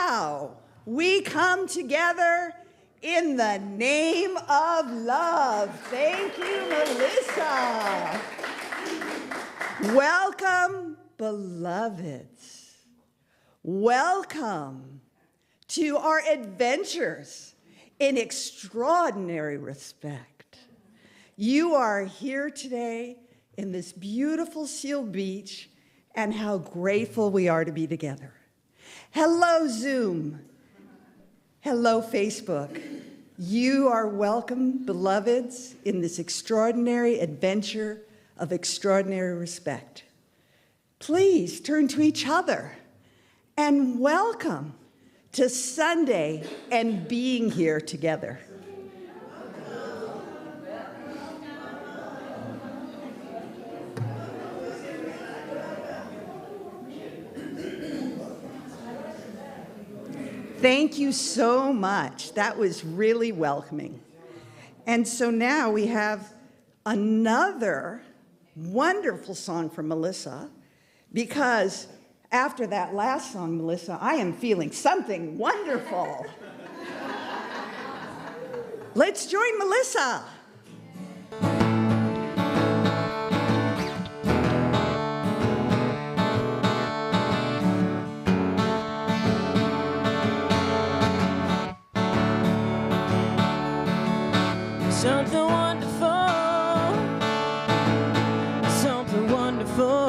Wow, we come together in the name of love. Thank you, Melissa. Welcome, beloveds. Welcome to our adventures in extraordinary respect. You are here today in this beautiful Seal Beach, and how grateful we are to be together. Hello, Zoom. Hello, Facebook. You are welcome, beloveds, in this extraordinary adventure of extraordinary respect. Please turn to each other and welcome to Sunday and being here together. Thank you so much. That was really welcoming. And so now we have another wonderful song from Melissa, because after that last song, Melissa, I am feeling something wonderful. Let's join Melissa. Something wonderful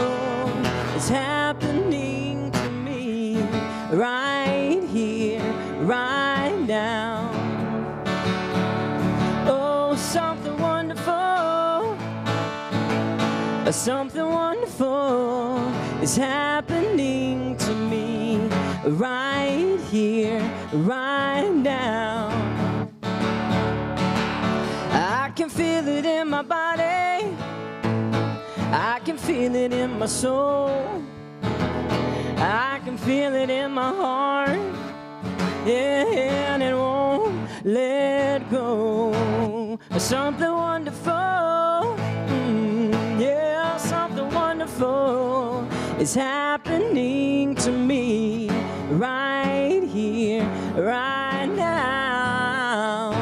is happening to me right here, right now. Oh, something wonderful is happening to me right here, right now. I can feel it in my body, I can feel it in my soul, I can feel it in my heart, yeah, and it won't let go. Something wonderful, yeah, something wonderful is happening to me right here, right now.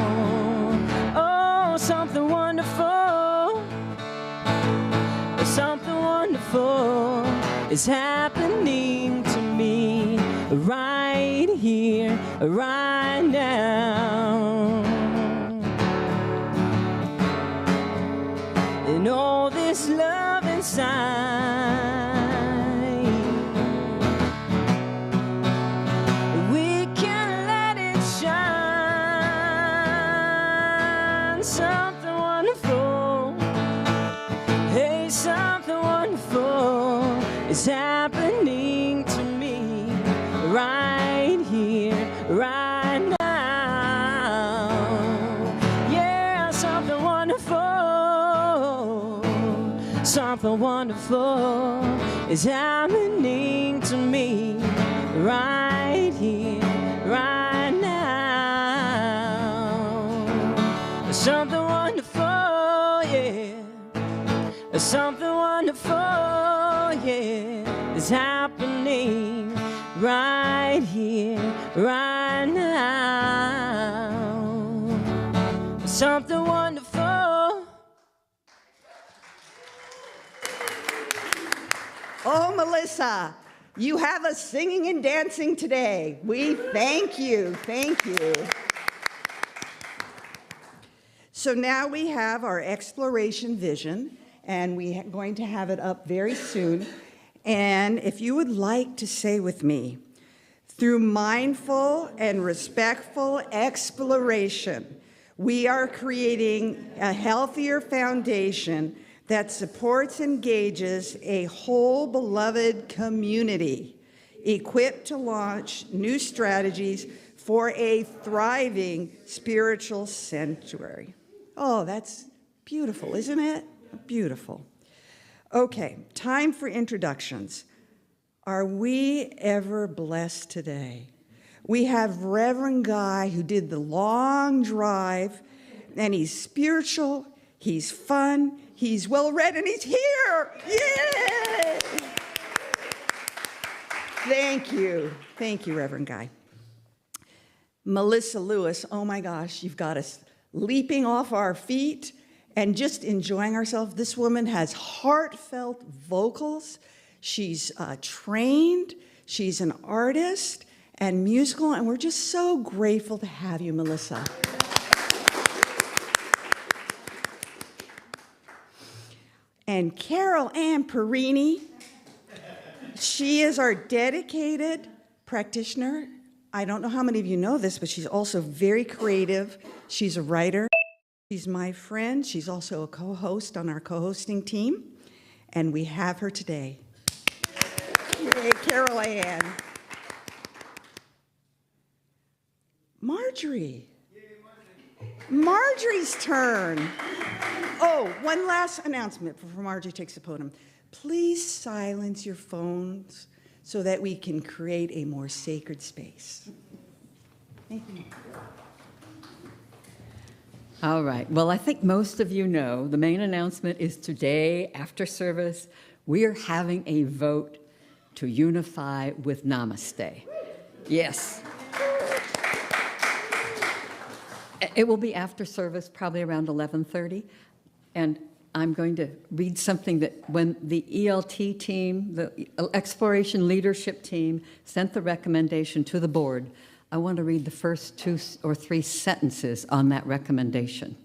Something wonderful is happening to me right here, right now. And all this love inside, we can let it shine. Something wonderful, hey, something wonderful is happening to me right here, right now. Yeah, something wonderful is happening to me right here, right now. Something wonderful, yeah. Something wonderful, yeah, is happening right here, right now. Something wonderful. Oh, Melissa, you have us singing and dancing today. We thank you, thank you. So now we have our exploration vision, and we're going to have it up very soon. And if you would like to say with me, through mindful and respectful exploration, we are creating a healthier foundation that supports and engages a whole beloved community, equipped to launch new strategies for a thriving spiritual sanctuary. Oh, that's beautiful, isn't it? Beautiful. Okay, time for introductions. Are we ever blessed today? We have Reverend Guy, who did the long drive, and he's spiritual, he's fun, he's well-read, and he's here! Yay! Thank you, Reverend Guy. Melissa Lewis, oh my gosh, you've got us leaping off our feet and just enjoying ourselves. This woman has heartfelt vocals. She's trained, she's an artist and musical, and we're just so grateful to have you, Melissa. And Carol Ann Perini, she is our dedicated practitioner. I don't know how many of you know this, but she's also very creative. She's a writer. She's my friend. She's also a co-host on our co-hosting team, and we have her today. Yay, Carol Ann. Marjorie. Marjorie's turn. Oh, one last announcement before Marjorie takes the podium. Please silence your phones so that we can create a more sacred space. Thank you. All right. Well, I think most of you know the main announcement is today after service, we are having a vote to unify with Namaste. Yes. It will be after service, probably around 11:30. And I'm going to read something that when the ELT team, the Exploration Leadership team, sent the recommendation to the board, I want to read the first 2 or 3 sentences on that recommendation.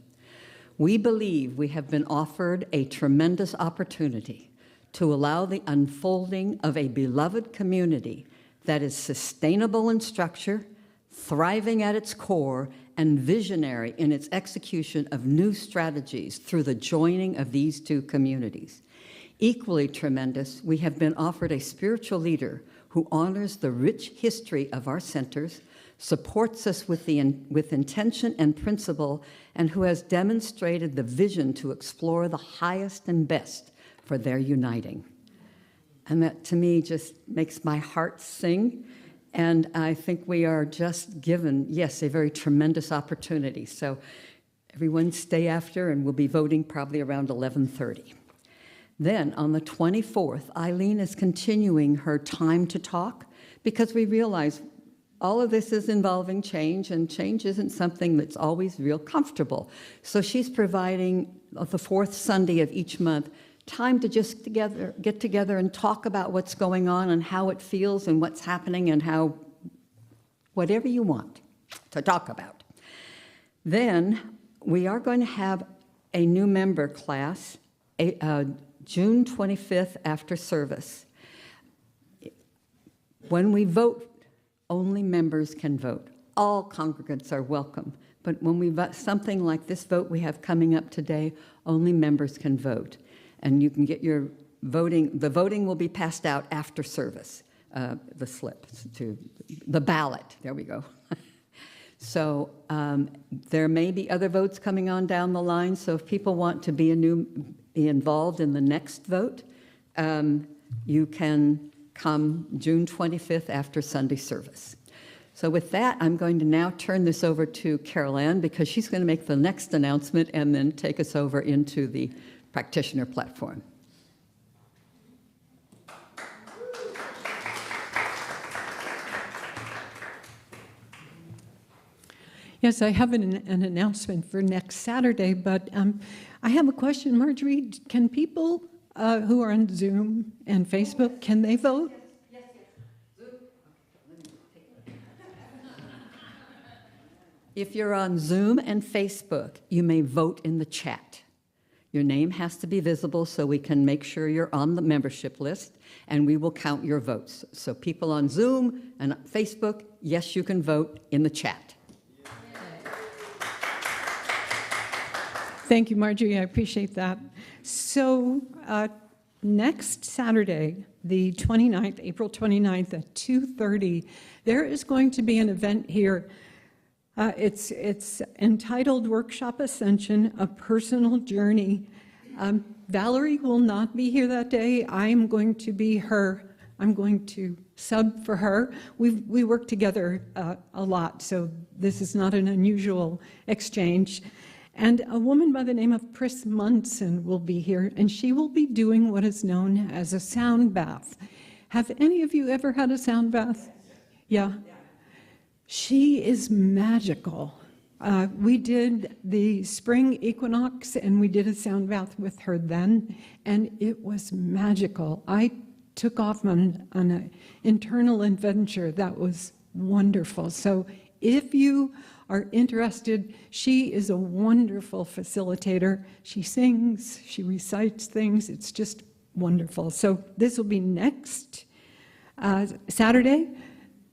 We believe we have been offered a tremendous opportunity to allow the unfolding of a beloved community that is sustainable in structure, thriving at its core, and visionary in its execution of new strategies through the joining of these 2 communities. Equally tremendous, we have been offered a spiritual leader who honors the rich history of our centers, supports us with intention and principle, and who has demonstrated the vision to explore the highest and best for their uniting. And that, to me, just makes my heart sing. And I think we are just given, yes, a very tremendous opportunity. So everyone stay after, and we'll be voting probably around 11:30. Then on the 24th, Eileen is continuing her time to talk because we realize all of this is involving change, and change isn't something that's always real comfortable. So she's providing the 4th Sunday of each month time to just get together and talk about what's going on and how it feels and what's happening and how, whatever you want to talk about. Then we are going to have a new member class, June 25th after service. When we vote, only members can vote. All congregants are welcome. But when we vote something like this vote we have coming up today, only members can vote. And you can get your voting, the voting will be passed out after service, the slip, to the ballot, there we go. So there may be other votes coming on down the line, so if people want to be involved in the next vote, you can come June 25th after Sunday service. So with that, I'm going to now turn this over to Carol Ann because she's going to make the next announcement and then take us over into the practitioner platform. Yes, I have an announcement for next Saturday, but I have a question, Marjorie. Can people who are on Zoom and Facebook, can they vote? Yes. Zoom. If you're on Zoom and Facebook, you may vote in the chat. Your name has to be visible so we can make sure you're on the membership list, and we will count your votes. So people on Zoom and Facebook, yes, you can vote in the chat. Thank you, Marjorie. I appreciate that. So next Saturday, the 29th, April 29th at 2:30, there is going to be an event here. It's entitled Workshop Ascension, A Personal Journey. Valerie will not be here that day. I'm going to sub for her. We work together a lot, so this is not an unusual exchange. And a woman by the name of Pris Munson will be here, and she will be doing what is known as a sound bath. Have any of you ever had a sound bath? Yeah. She is magical. We did the spring equinox, and we did a sound bath with her then, and it was magical. I took off on an internal adventure that was wonderful. So if you are interested, she is a wonderful facilitator. She sings, she recites things. It's just wonderful. So this will be next Saturday,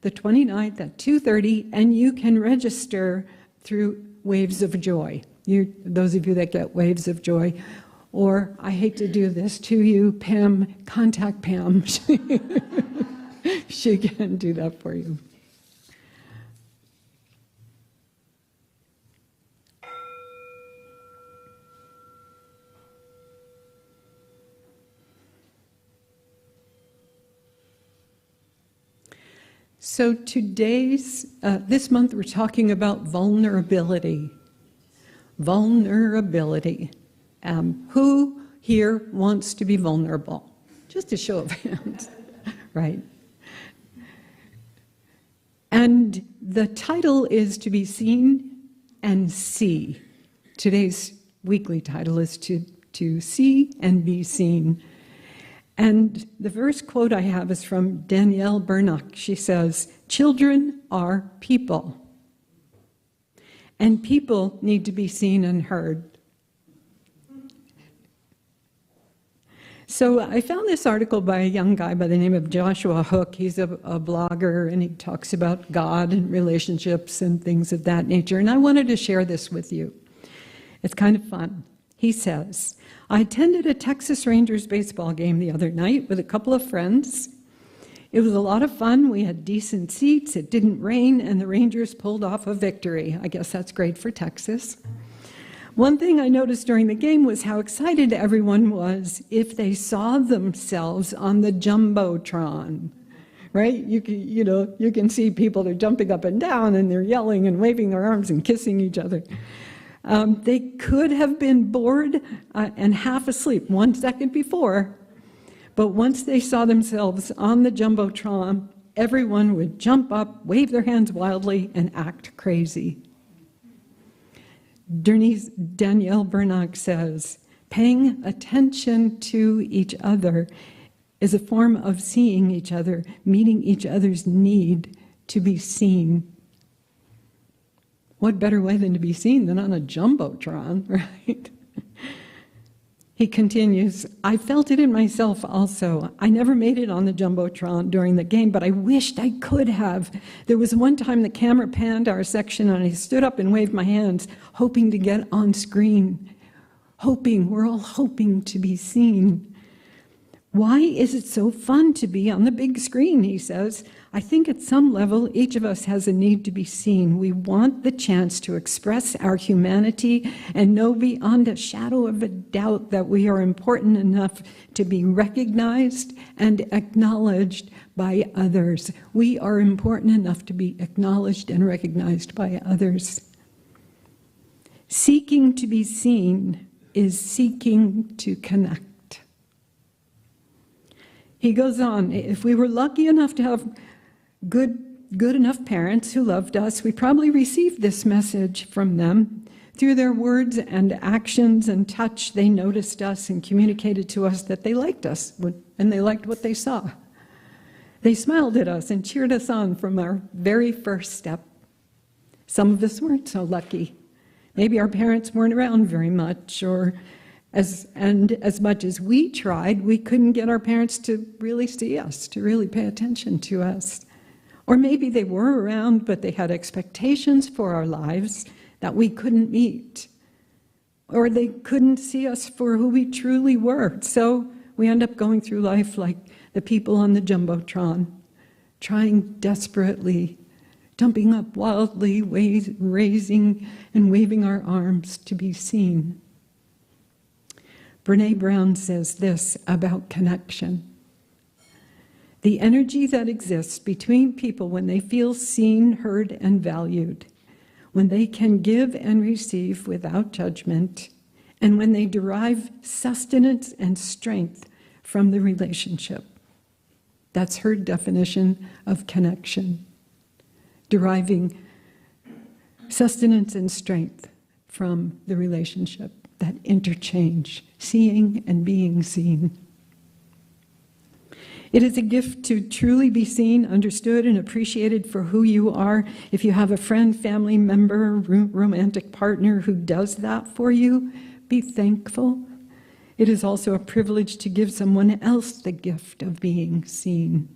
the 29th at 2:30, and you can register through Waves of Joy. Those of you that get Waves of Joy, or I hate to do this to you, Pam, contact Pam. She can do that for you. So this month we're talking about vulnerability. Vulnerability. Who here wants to be vulnerable? Just a show of hands, right? And the title is To Be Seen and See. Today's weekly title is to see and be seen. And the first quote I have is from Danielle Bernock. She says, "Children are people, and people need to be seen and heard." So I found this article by a young guy by the name of Joshua Hook. He's a blogger, and he talks about God and relationships and things of that nature. And I wanted to share this with you. It's kind of fun. He says, "I attended a Texas Rangers baseball game the other night with a couple of friends. It was a lot of fun. We had decent seats. It didn't rain, and the Rangers pulled off a victory. I guess that's great for Texas. One thing I noticed during the game was how excited everyone was if they saw themselves on the Jumbotron." Right? You can see people, they're jumping up and down, and they're yelling and waving their arms and kissing each other. They could have been bored and half asleep 1 second before, but once they saw themselves on the Jumbotron, everyone would jump up, wave their hands wildly, and act crazy. Danielle Bernock says, "Paying attention to each other is a form of seeing each other, meeting each other's need to be seen." What better way than to be seen than on a Jumbotron, right? He continues, "I felt it in myself also. I never made it on the Jumbotron during the game, but I wished I could have. There was one time the camera panned our section and I stood up and waved my hands, hoping to get on screen. We're all hoping to be seen. Why is it so fun to be on the big screen?" he says. "I think at some level, each of us has a need to be seen. We want the chance to express our humanity and know beyond a shadow of a doubt that we are important enough to be recognized and acknowledged by others. We are important enough to be acknowledged and recognized by others." Seeking to be seen is seeking to connect. He goes on, "If we were lucky enough to have good enough parents who loved us, we probably received this message from them. Through their words and actions and touch, they noticed us and communicated to us that they liked us and they liked what they saw. They smiled at us and cheered us on from our very first step. Some of us weren't so lucky. Maybe our parents weren't around very much, or as much as we tried, we couldn't get our parents to really see us, to really pay attention to us. Or maybe they were around, but they had expectations for our lives that we couldn't meet. Or they couldn't see us for who we truly were. So we end up going through life like the people on the Jumbotron, trying desperately, jumping up wildly, raising and waving our arms to be seen. Brene Brown says this about connection. "The energy that exists between people when they feel seen, heard, and valued, when they can give and receive without judgment, and when they derive sustenance and strength from the relationship." That's her definition of connection. deriving sustenance and strength from the relationship, that interchange, seeing and being seen. It is a gift to truly be seen, understood, and appreciated for who you are. If you have a friend, family member, romantic partner who does that for you, be thankful. It is also a privilege to give someone else the gift of being seen,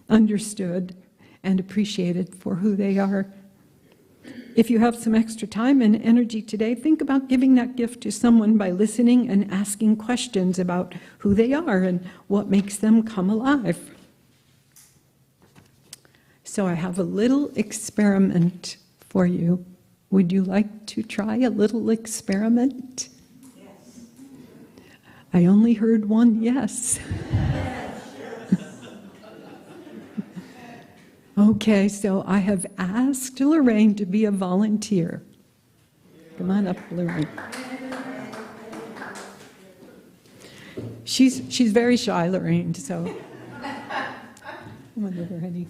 understood, and appreciated for who they are. If you have some extra time and energy today, think about giving that gift to someone by listening and asking questions about who they are and what makes them come alive. So I have a little experiment for you. Would you like to try a little experiment? Yes. I only heard one yes. Okay, so I have asked Lorraine to be a volunteer. Come on up, Lorraine. She's very shy, Lorraine, so come on over, honey.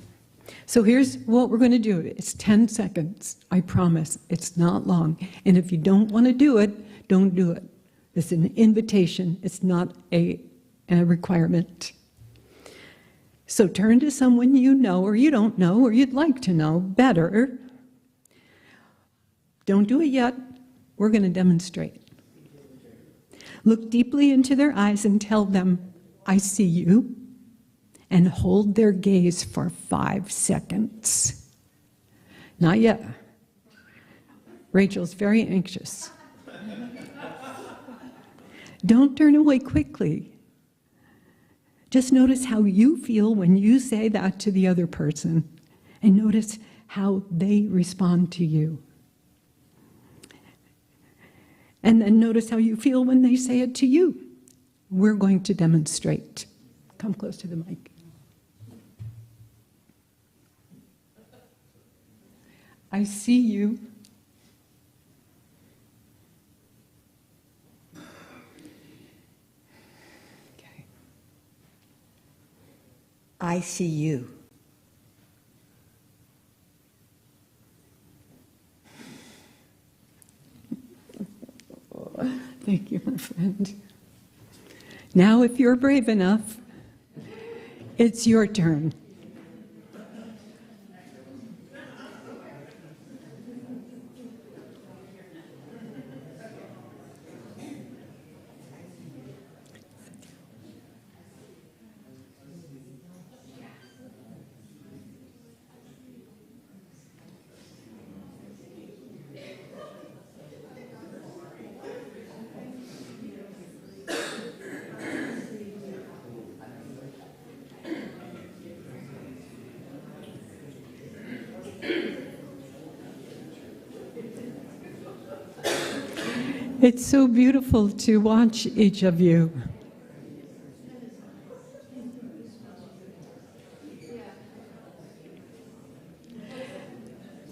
So here's what we're going to do. It's 10 seconds, I promise. It's not long. And if you don't want to do it, don't do it. It's an invitation. It's not a requirement. So turn to someone you know or you don't know or you'd like to know better. Don't do it yet. We're going to demonstrate. Look deeply into their eyes and tell them, I see you, and hold their gaze for 5 seconds. Not yet. Rachel's very anxious. Don't turn away quickly. Just notice how you feel when you say that to the other person, and notice how they respond to you. And then notice how you feel when they say it to you. We're going to demonstrate. Come close to the mic. I see you. I see you. Thank you, my friend. Now, if you're brave enough, it's your turn. It's so beautiful to watch each of you.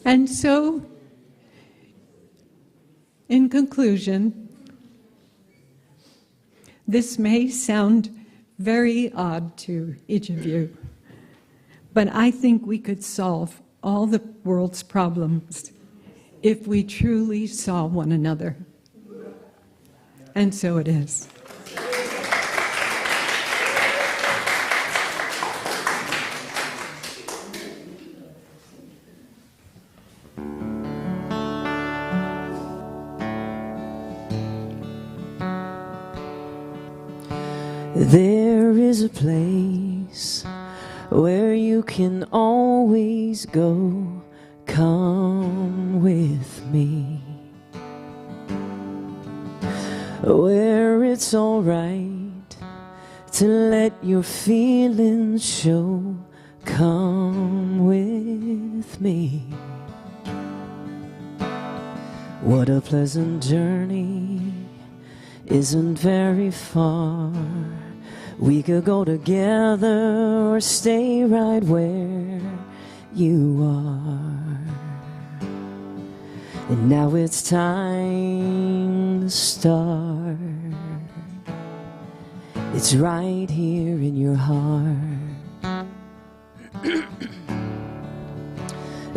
And so, in conclusion, this may sound very odd to each of you, but I think we could solve all the world's problems if we truly saw one another. And so it is. There is a place where you can always go. Come with me. Where it's all right to let your feelings show. Come with me. What a pleasant journey, isn't very far. We could go together or stay right where you are. And now it's time to start. It's right here in your heart.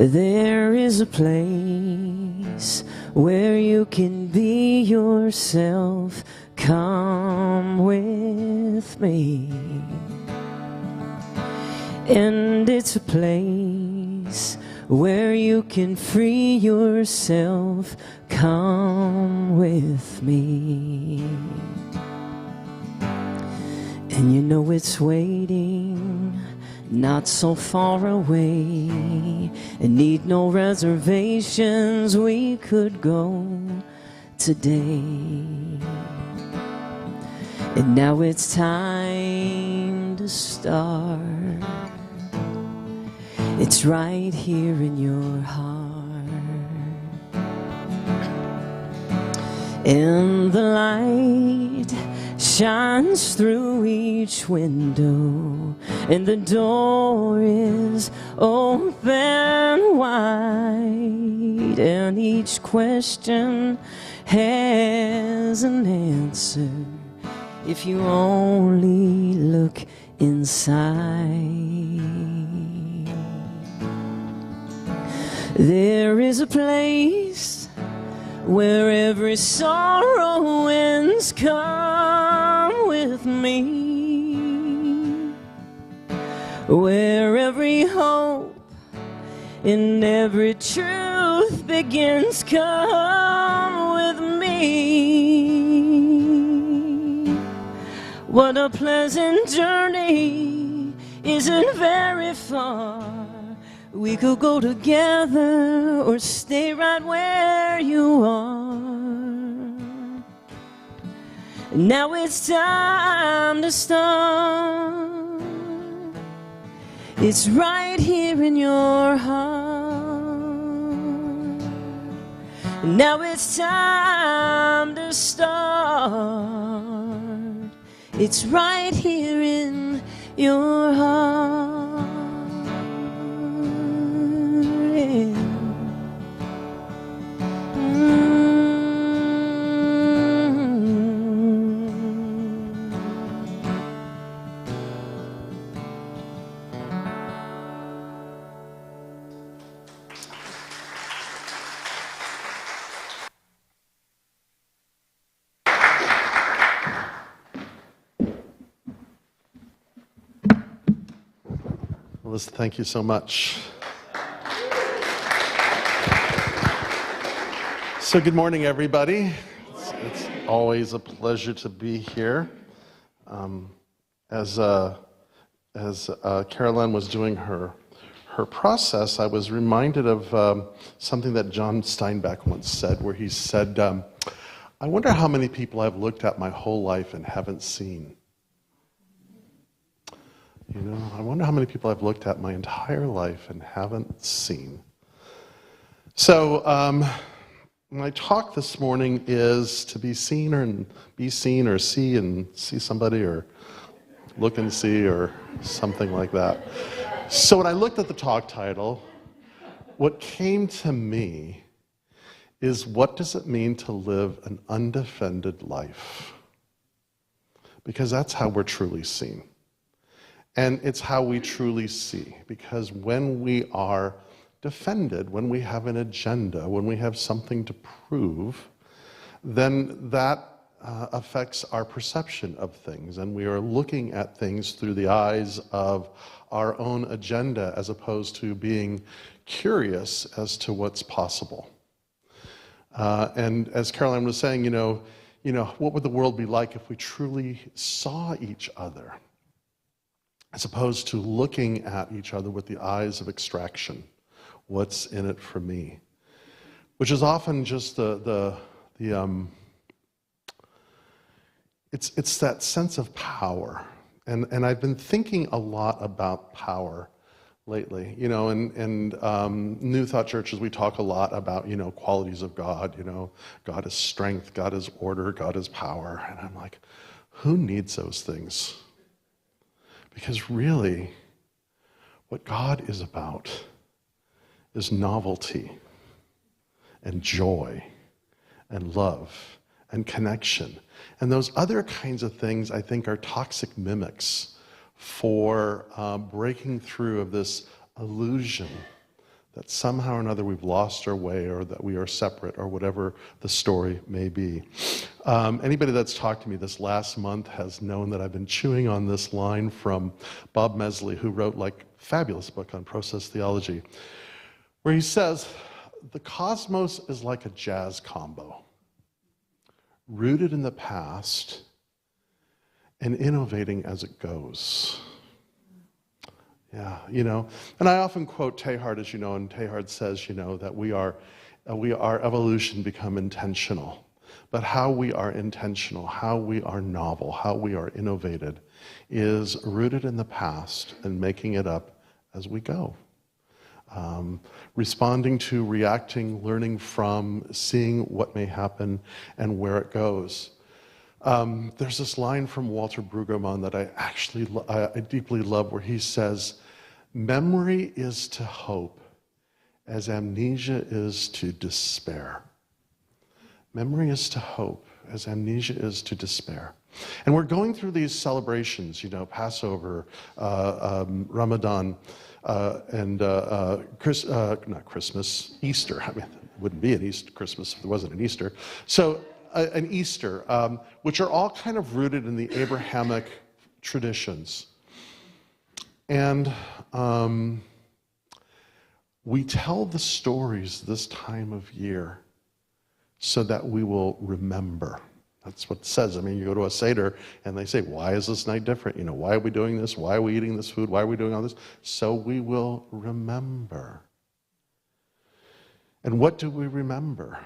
There is a place where you can be yourself. Come with me. And it's a place where you can free yourself. Come with me. And you know it's waiting, not so far away, and need no reservations. We could go today. And now it's time to start. It's right here in your heart. And the light shines through each window, and the door is open wide, and each question has an answer if you only look inside. There is a place where every sorrow ends. Come with me, where every hope and every truth begins. Come with me. What a pleasant journey, isn't very far. We could go together or stay right where you are. Now it's time to start. It's right here in your heart. Now it's time to start. It's right here in your heart. Melissa, thank you so much. So good morning, everybody. It's always a pleasure to be here. As Carolyn was doing her process, I was reminded of something that John Steinbeck once said, where he said, I wonder how many people I've looked at my whole life and haven't seen. You know, I wonder how many people I've looked at my entire life and haven't seen. So my talk this morning is to be seen or see and see somebody, or look and see, or something like that. So when I looked at the talk title, what came to me is, what does it mean to live an undefended life? Because that's how we're truly seen. And it's how we truly see, because when we are defended, when we have an agenda, when we have something to prove, then that affects our perception of things, and we are looking at things through the eyes of our own agenda, as opposed to being curious as to what's possible. And as Caroline was saying, you know, what would the world be like if we truly saw each other, as opposed to looking at each other with the eyes of extraction? What's in it for me? Which is often just it's that sense of power. And I've been thinking a lot about power lately. You know, in New Thought churches, we talk a lot about, you know, qualities of God. You know, God is strength, God is order, God is power. And I'm like, who needs those things? Because really, what God is about is novelty and joy and love and connection. And those other kinds of things, I think, are toxic mimics for breaking through of this illusion that somehow or another we've lost our way, or that we are separate, or whatever the story may be. Anybody that's talked to me this last month has known that I've been chewing on this line from Bob Mesley, who wrote like a fabulous book on process theology, where he says, the cosmos is like a jazz combo, rooted in the past and innovating as it goes. Yeah, and I often quote Teilhard, as you know, and Teilhard says, that our evolution become intentional. But how we are intentional, how we are novel, how we are innovated is rooted in the past and making it up as we go. Responding to, reacting, learning from, seeing what may happen and where it goes. There's this line from Walter Brueggemann that I deeply love, where he says, memory is to hope as amnesia is to despair. Memory is to hope as amnesia is to despair. And we're going through these celebrations, Passover, Ramadan, and not Christmas, Easter. I mean, it wouldn't be an Easter Christmas if there wasn't an Easter. So an Easter, which are all kind of rooted in the Abrahamic traditions. And we tell the stories this time of year so that we will remember. That's what it says. I mean, you go to a Seder and they say, why is this night different? Why are we doing this? Why are we eating this food? Why are we doing all this? So we will remember. And what do we remember?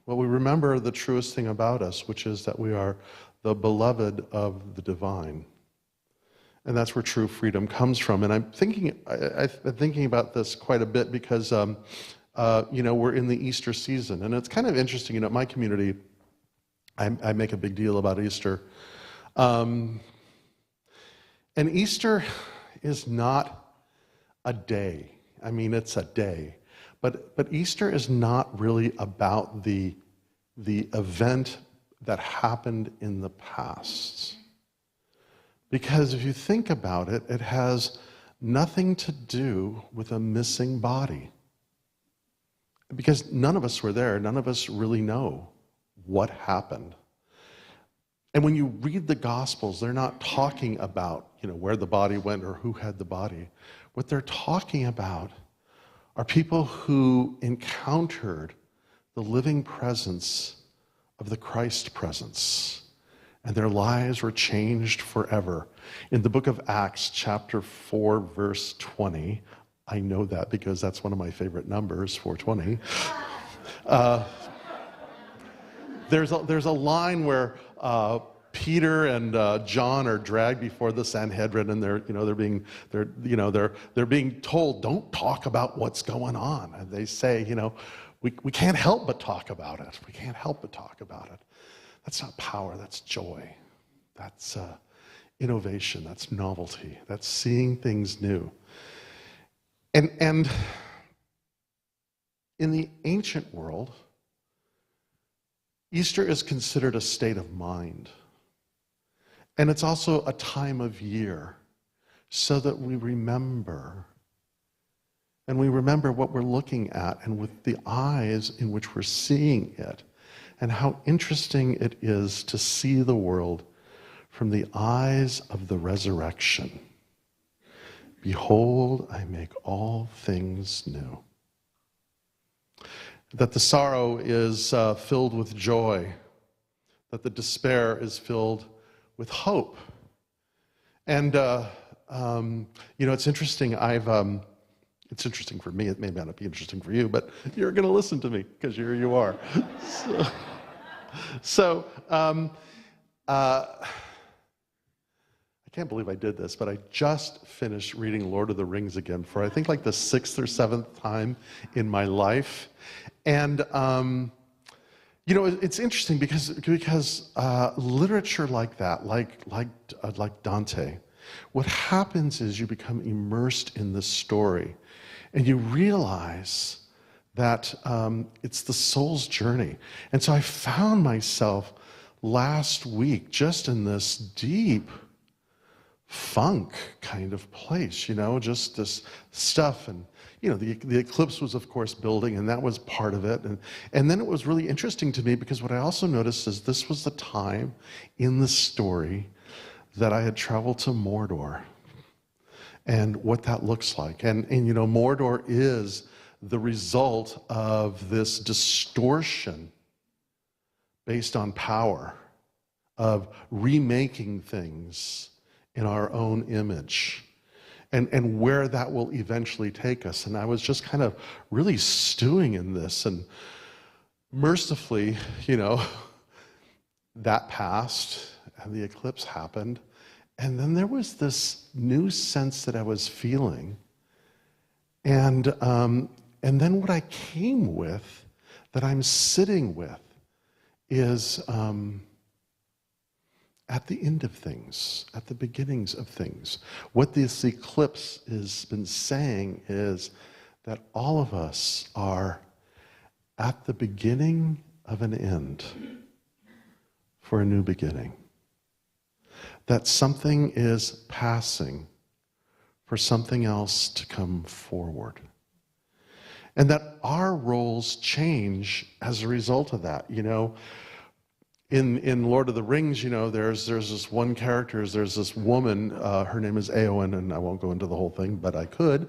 Well, we remember the truest thing about us, which is that we are the beloved of the divine. And that's where true freedom comes from. And I've been thinking about this quite a bit because, we're in the Easter season. And it's kind of interesting, my community, I make a big deal about Easter. And Easter is not a day. I mean, it's a day. But Easter is not really about the event that happened in the past. Because if you think about it, it has nothing to do with a missing body. Because none of us were there. None of us really know what happened. And when you read the Gospels, they're not talking about, where the body went or who had the body. What they're talking about are people who encountered the living presence of the Christ presence. And their lives were changed forever. In the book of Acts, chapter 4, verse 20, I know that because that's one of my favorite numbers, 420. There's a line where Peter and John are dragged before the Sanhedrin, and they're being told, don't talk about what's going on. And they say, we can't help but talk about it. We can't help but talk about it. That's not power, that's joy. That's innovation, that's novelty, that's seeing things new. And in the ancient world, Easter is considered a state of mind. And it's also a time of year so that we remember. And we remember what we're looking at and with the eyes in which we're seeing it. And how interesting it is to see the world from the eyes of the resurrection. Behold, I make all things new. That the sorrow is filled with joy. That the despair is filled with hope. And, it's interesting. It's interesting for me. It may not be interesting for you, but you're going to listen to me because here you are. So I can't believe I did this, but I just finished reading Lord of the Rings again for I think like the 6th or 7th time in my life. And, it's interesting because literature like that, like Dante, what happens is you become immersed in the story and you realize that it's the soul's journey. And so I found myself last week just in this deep funk kind of place, just this stuff. And, the eclipse was, of course, building, and that was part of it. And then it was really interesting to me because what I also noticed is this was the time in the story that I had traveled to Mordor and what that looks like. And Mordor is the result of this distortion based on power, of remaking things in our own image, and where that will eventually take us. And I was just kind of really stewing in this, and mercifully, that passed, and the eclipse happened, and then there was this new sense that I was feeling, and then what I came with, that I'm sitting with, is at the end of things, at the beginnings of things. What this eclipse has been saying is that all of us are at the beginning of an end for a new beginning. That something is passing for something else to come forward. And that our roles change as a result of that. In Lord of the Rings, there's this one character, there's this woman, her name is Eowyn, and I won't go into the whole thing, but I could.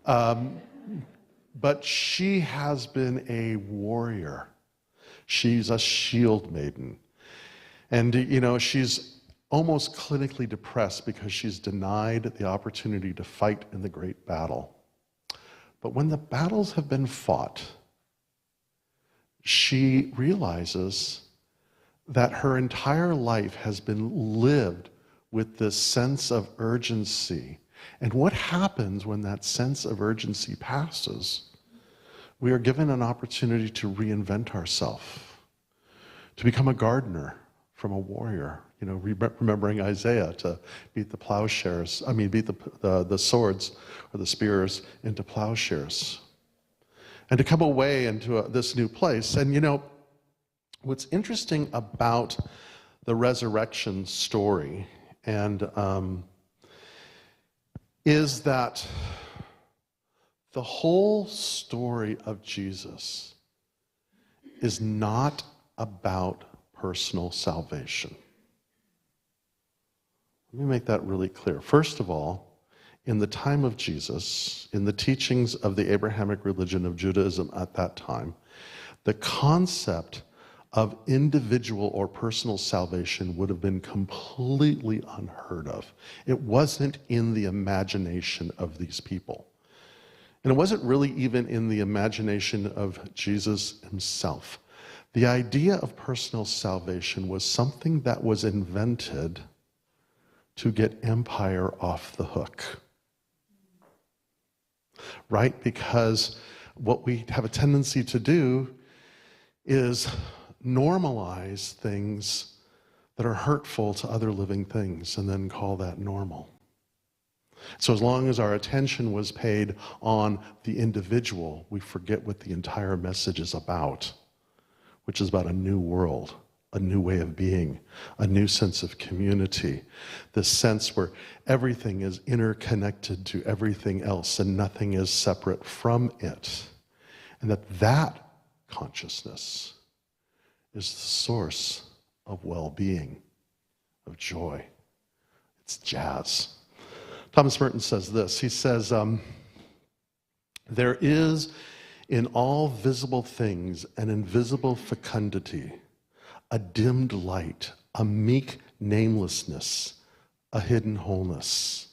But she has been a warrior. She's a shield maiden. And, she's almost clinically depressed because she's denied the opportunity to fight in the great battle. But when the battles have been fought, she realizes that her entire life has been lived with this sense of urgency. And what happens when that sense of urgency passes? We are given an opportunity to reinvent ourselves, to become a gardener from a warrior. Remembering Isaiah, to beat the plowshares, beat the swords or the spears into plowshares. And to come away into this new place. And what's interesting about the resurrection story is that the whole story of Jesus is not about personal salvation. Let me make that really clear. First of all, in the time of Jesus, in the teachings of the Abrahamic religion of Judaism at that time, the concept of individual or personal salvation would have been completely unheard of. It wasn't in the imagination of these people. And it wasn't really even in the imagination of Jesus himself. The idea of personal salvation was something that was invented to get empire off the hook. Right? Because what we have a tendency to do is normalize things that are hurtful to other living things and then call that normal. So as long as our attention was paid on the individual, we forget what the entire message is about, which is about a new world, a new way of being, a new sense of community, this sense where everything is interconnected to everything else and nothing is separate from it. And that consciousness is the source of well-being, of joy. It's jazz. Thomas Merton says this. He says, there is in all visible things an invisible fecundity, a dimmed light, a meek namelessness, a hidden wholeness.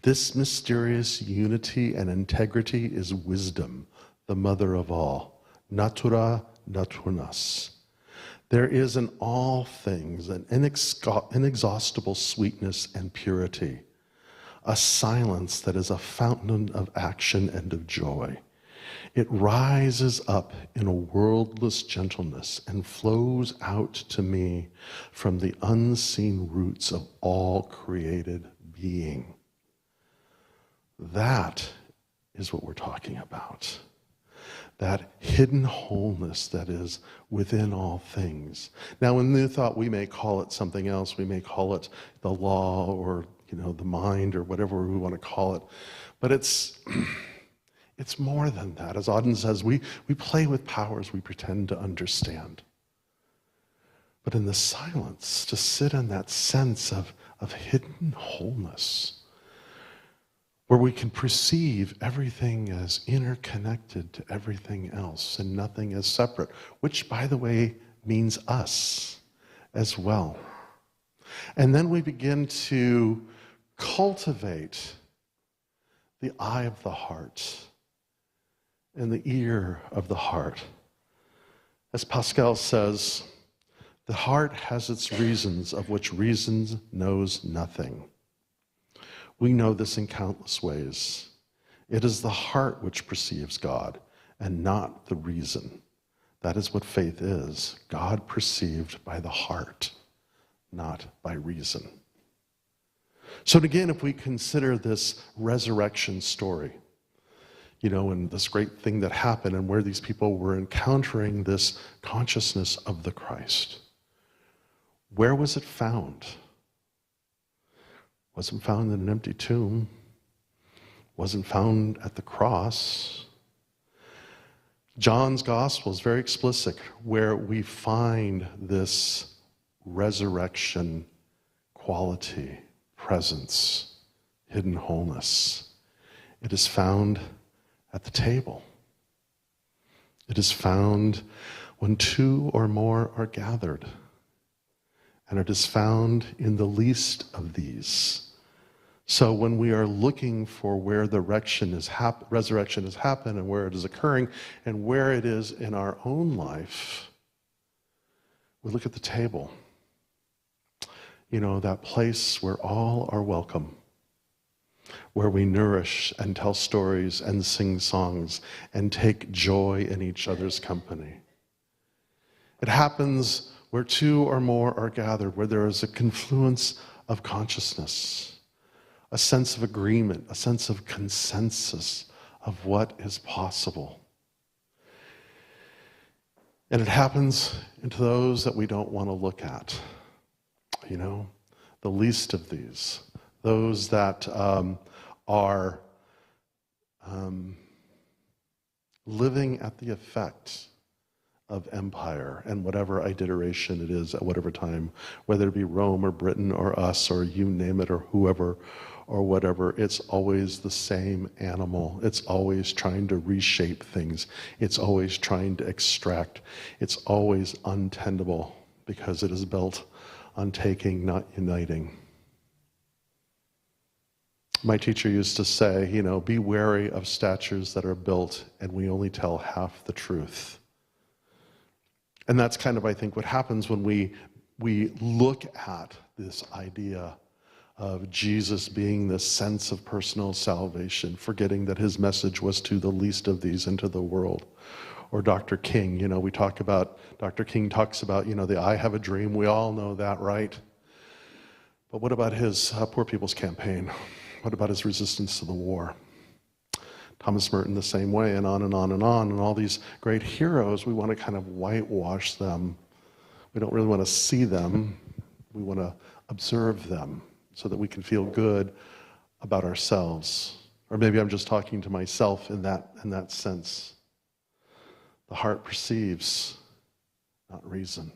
This mysterious unity and integrity is wisdom, the mother of all, natura naturnas. There is in all things an inexhaustible sweetness and purity, a silence that is a fountain of action and of joy. It rises up in a worldless gentleness and flows out to me from the unseen roots of all created being. That is what we're talking about. That hidden wholeness that is within all things. Now, in New Thought, we may call it something else. We may call it the law or, the mind or whatever we want to call it. But it's It's more than that. As Auden says, we play with powers we pretend to understand. But in the silence, to sit in that sense of hidden wholeness, where we can perceive everything as interconnected to everything else and nothing as separate, which, by the way, means us as well. And then we begin to cultivate the eye of the heart and the ear of the heart. As Pascal says, the heart has its reasons of which reason knows nothing. We know this in countless ways. It is the heart which perceives God and not the reason. That is what faith is. God perceived by the heart, not by reason. So again, if we consider this resurrection story, and this great thing that happened and where these people were encountering this consciousness of the Christ, where was it found? Wasn't found in an empty tomb. Wasn't found at the cross. John's gospel is very explicit where we find this resurrection quality, presence, hidden wholeness. It is found at the table. It is found when two or more are gathered. And it is found in the least of these. So when we are looking for where the resurrection has happened and where it is occurring and where it is in our own life, we look at the table. That place where all are welcome, where we nourish and tell stories and sing songs and take joy in each other's company. It happens where two or more are gathered, where there is a confluence of consciousness, a sense of agreement, a sense of consensus of what is possible. And it happens into those that we don't want to look at. The least of these, those that are living at the effect of empire and whatever iteration it is at whatever time, whether it be Rome or Britain or us or you name it or whoever or whatever, it's always the same animal. It's always trying to reshape things. It's always trying to extract. It's always untenable because it is built on taking, not uniting. My teacher used to say, be wary of statues that are built and we only tell half the truth. And that's kind of, I think, what happens when we look at this idea of Jesus being the sense of personal salvation, forgetting that his message was to the least of these into the world. Or Dr. King, Dr. King talks about, the I have a dream. We all know that, right? But what about his Poor People's Campaign? What about his resistance to the war? Thomas Merton the same way, and on and on and on. And all these great heroes, we want to kind of whitewash them. We don't really want to see them. We want to observe them so that we can feel good about ourselves. Or maybe I'm just talking to myself in that sense. The heart perceives, not reason.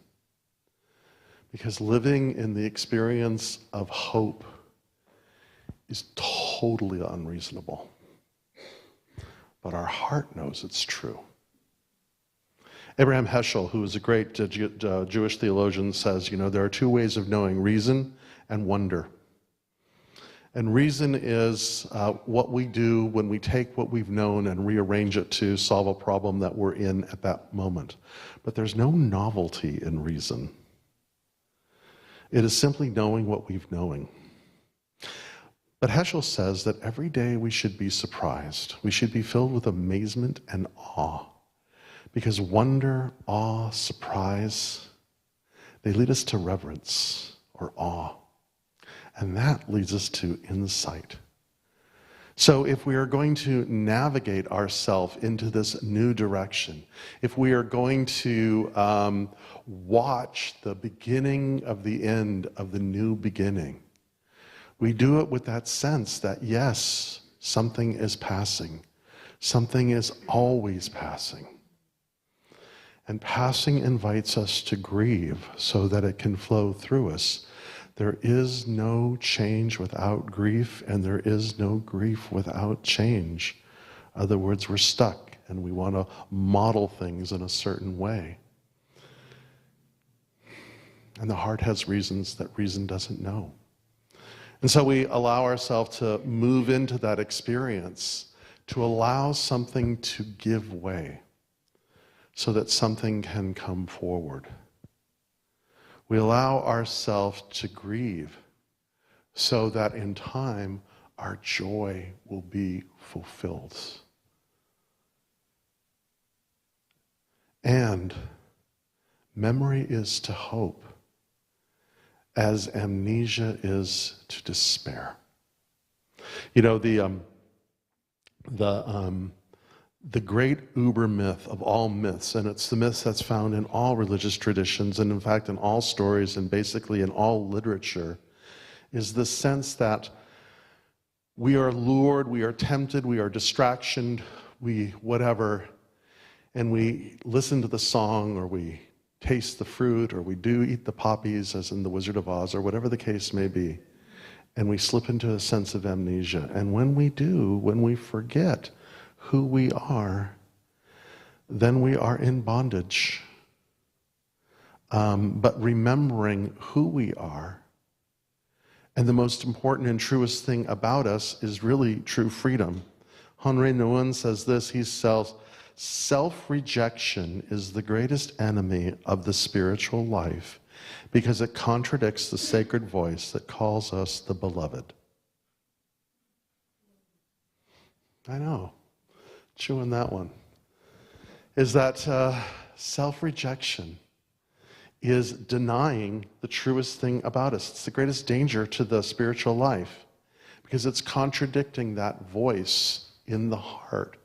Because living in the experience of hope is totally unreasonable. But our heart knows it's true. Abraham Heschel, who is a great Jewish theologian, says, there are two ways of knowing: reason and wonder. And reason is what we do when we take what we've known and rearrange it to solve a problem that we're in at that moment. But there's no novelty in reason. It is simply knowing what we've known. But Heschel says that every day we should be surprised. We should be filled with amazement and awe. Because wonder, awe, surprise, they lead us to reverence or awe. And that leads us to insight. So if we are going to navigate ourselves into this new direction, if we are going to watch the beginning of the end of the new beginning, we do it with that sense that, yes, something is passing. Something is always passing. And passing invites us to grieve so that it can flow through us. There is no change without grief, and there is no grief without change. In other words, we're stuck, and we want to model things in a certain way. And the heart has reasons that reason doesn't know. And so we allow ourselves to move into that experience, to allow something to give way, so that something can come forward. We allow ourselves to grieve so that in time our joy will be fulfilled. And memory is to hope as amnesia is to despair. You know, the great uber myth of all myths, and it's the myth that's found in all religious traditions, and in fact in all stories, and basically in all literature, is the sense that we are lured, we are tempted, we are distractioned, we whatever, and we listen to the song, or we taste the fruit, or we do eat the poppies, as in The Wizard of Oz, or whatever the case may be, and we slip into a sense of amnesia. And when we do, when we forget who we are, then we are in bondage. But remembering who we are, and the most important and truest thing about us is really true freedom. Henri Nouwen says this, he says, self-rejection is the greatest enemy of the spiritual life because it contradicts the sacred voice that calls us the beloved. I know. Chewing that one, is that self-rejection is denying the truest thing about us. It's the greatest danger to the spiritual life because it's contradicting that voice in the heart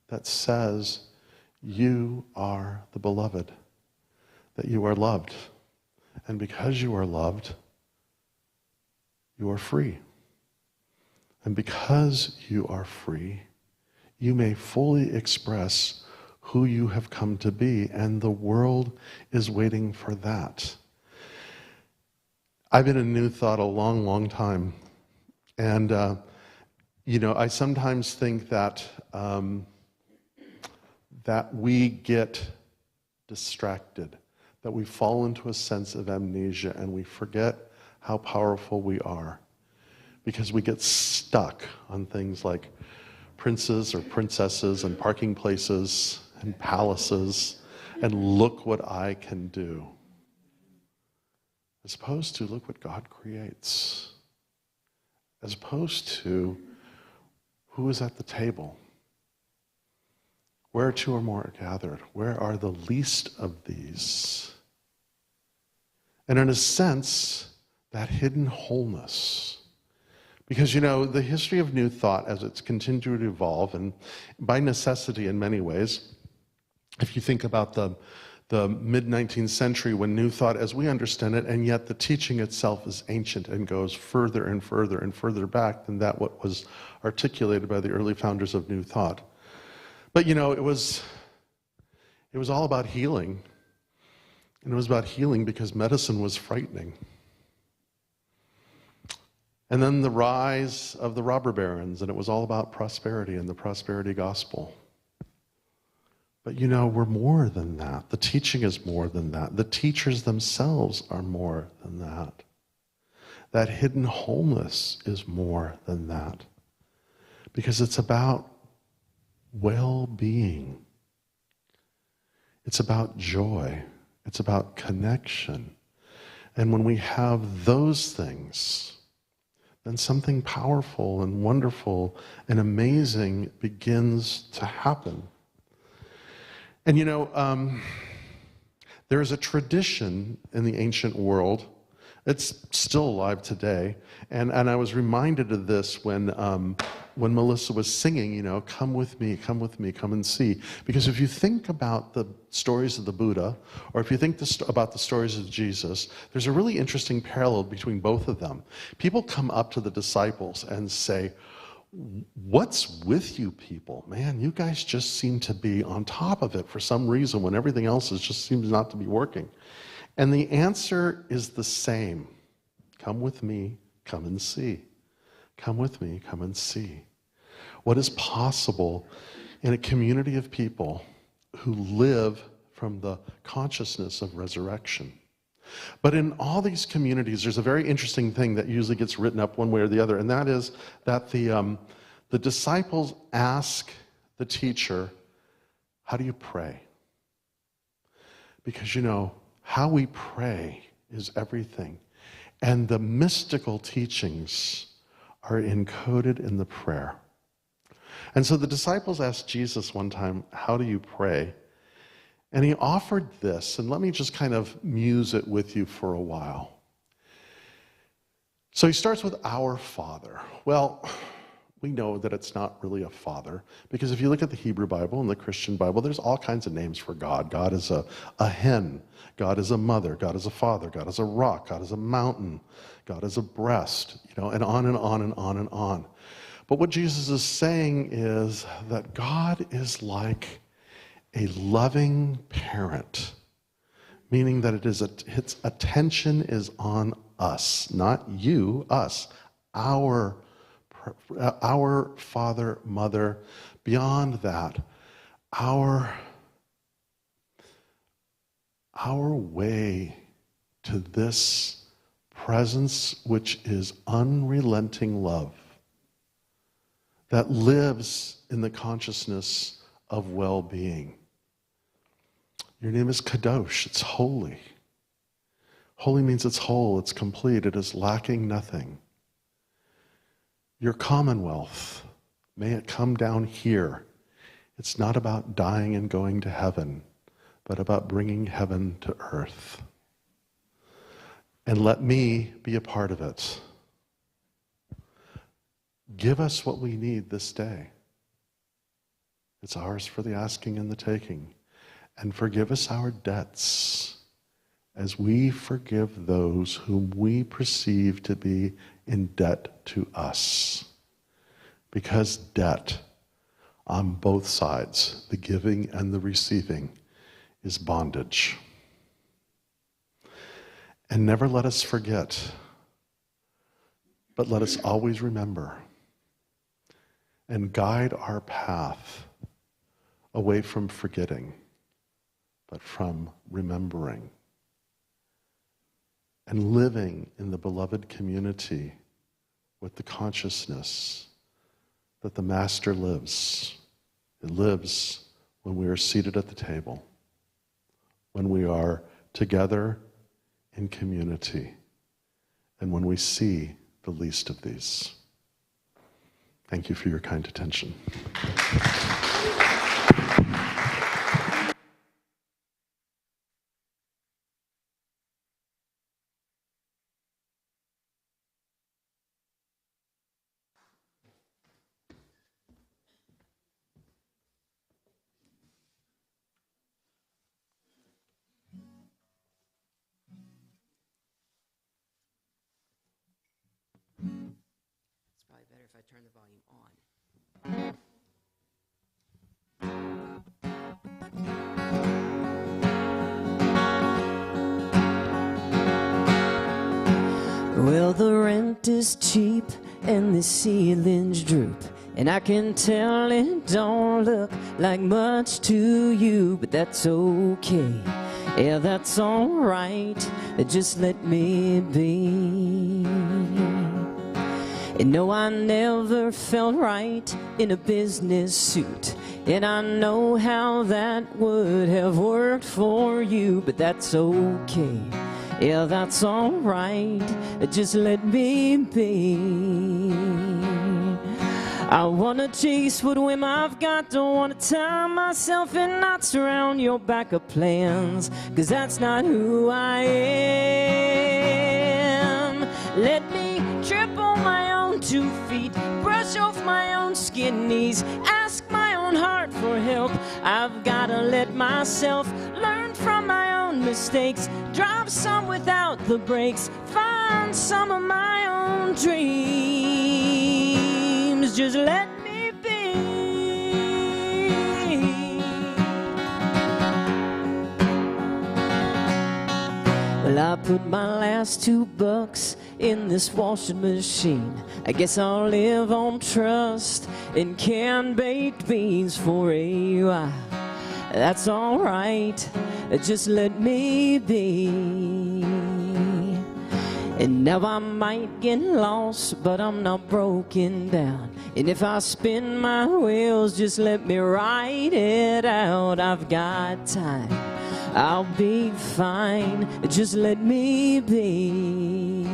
that says, you are the beloved, that you are loved. And because you are loved, you are free. And because you are free, you may fully express who you have come to be, and the world is waiting for that. I've been in New Thought a long, long time, and I sometimes think that that we get distracted, that we fall into a sense of amnesia, and we forget how powerful we are, because we get stuck on things like princes or princesses and parking places and palaces and look what I can do, as opposed to look what God creates, as opposed to who is at the table, where two or more are gathered, where are the least of these, and in a sense that hidden wholeness. Because, the history of New Thought, as it's continued to evolve, and by necessity in many ways, if you think about the mid-19th century when New Thought, as we understand it, and yet the teaching itself is ancient and goes further and further and further back than that what was articulated by the early founders of New Thought. But, it was all about healing. And it was about healing because medicine was frightening. And then the rise of the robber barons, and it was all about prosperity and the prosperity gospel. But we're more than that. The teaching is more than that. The teachers themselves are more than that. That hidden wholeness is more than that. Because it's about well-being. It's about joy. It's about connection. And when we have those things, then something powerful and wonderful and amazing begins to happen. And there is a tradition in the ancient world, it's still alive today, and I was reminded of this when Melissa was singing, come with me, come and see. Because if you think about the stories of the Buddha, or if you think about the stories of Jesus, there's a really interesting parallel between both of them. People come up to the disciples and say, what's with you people? Man, you guys just seem to be on top of it for some reason when everything else just seems not to be working. And the answer is the same. Come with me, come and see. Come with me, come and see. What is possible in a community of people who live from the consciousness of resurrection. But in all these communities, there's a very interesting thing that usually gets written up one way or the other, and that is that the disciples ask the teacher, how do you pray? Because, you know, how we pray is everything. And the mystical teachings are encoded in the prayer. And so the disciples asked Jesus one time, how do you pray? And he offered this, and let me just kind of muse it with you for a while. So he starts with our Father. Well, we know that it's not really a father, because if you look at the Hebrew Bible and the Christian Bible, there's all kinds of names for God. God is a hen. God is a mother. God is a father. God is a rock. God is a mountain. God is a breast, you know, and on and on and on and on. But what Jesus is saying is that God is like a loving parent, meaning that its attention is on us, not you, us, our father, mother, beyond that, our way to this presence which is unrelenting love that lives in the consciousness of well-being. Your name is Kadosh, it's holy. Holy means it's whole, it's complete, it is lacking nothing. Your commonwealth, may it come down here. It's not about dying and going to heaven, but about bringing heaven to earth. And let me be a part of it. Give us what we need this day. It's ours for the asking and the taking. And forgive us our debts as we forgive those whom we perceive to be in debt to us. Because debt on both sides, the giving and the receiving, is bondage. And never let us forget, but let us always remember and guide our path away from forgetting, but from remembering and living in the beloved community with the consciousness that the Master lives. It lives when we are seated at the table, when we are together in community, and when we see the least of these. Thank you for your kind attention. It's probably better if I turn the volume on. Well, the rent is cheap and the ceilings droop, and I can tell it don't look like much to you, but that's okay. Yeah, that's alright. Just let me be. And no, I never felt right in a business suit, and I know how that would have worked for you, but that's okay. Yeah, that's alright. Just let me be. I wanna chase what whim I've got, don't wanna tie myself in knots around your backup plans, 'cause that's not who I am. Let me trip on my own 2 feet, brush off my own skin knees, ask my own heart for help. I've gotta let myself learn from my own mistakes, drive some without the brakes, find some of my own dreams. just let me be. Well, I put my last $2 in this washing machine. I guess I'll live on trust and canned baked beans for a while. That's alright, just let me be. And now I might get lost, but I'm not broken down. And if I spin my wheels, just let me ride it out. I've got time, I'll be fine, just let me be.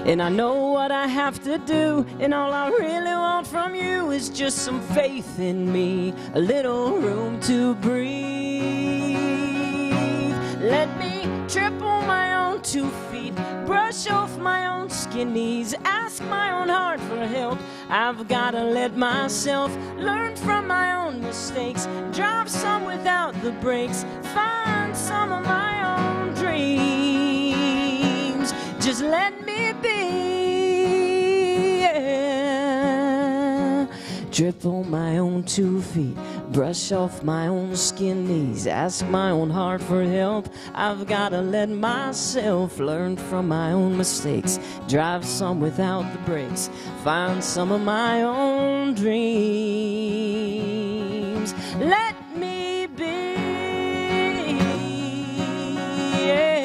And I know what I have to do, and all I really want from you is just some faith in me, a little room to breathe. Let me trip on my own 2 feet, brush off my own skin knees, ask my own heart for help. I've gotta let myself learn from my own mistakes, drive some without the brakes, find some of my own dreams. Just let me be, yeah. Trip on my own 2 feet, brush off my own skin knees, ask my own heart for help. I've gotta let myself learn from my own mistakes, drive some without the brakes, find some of my own dreams. Let me be, yeah.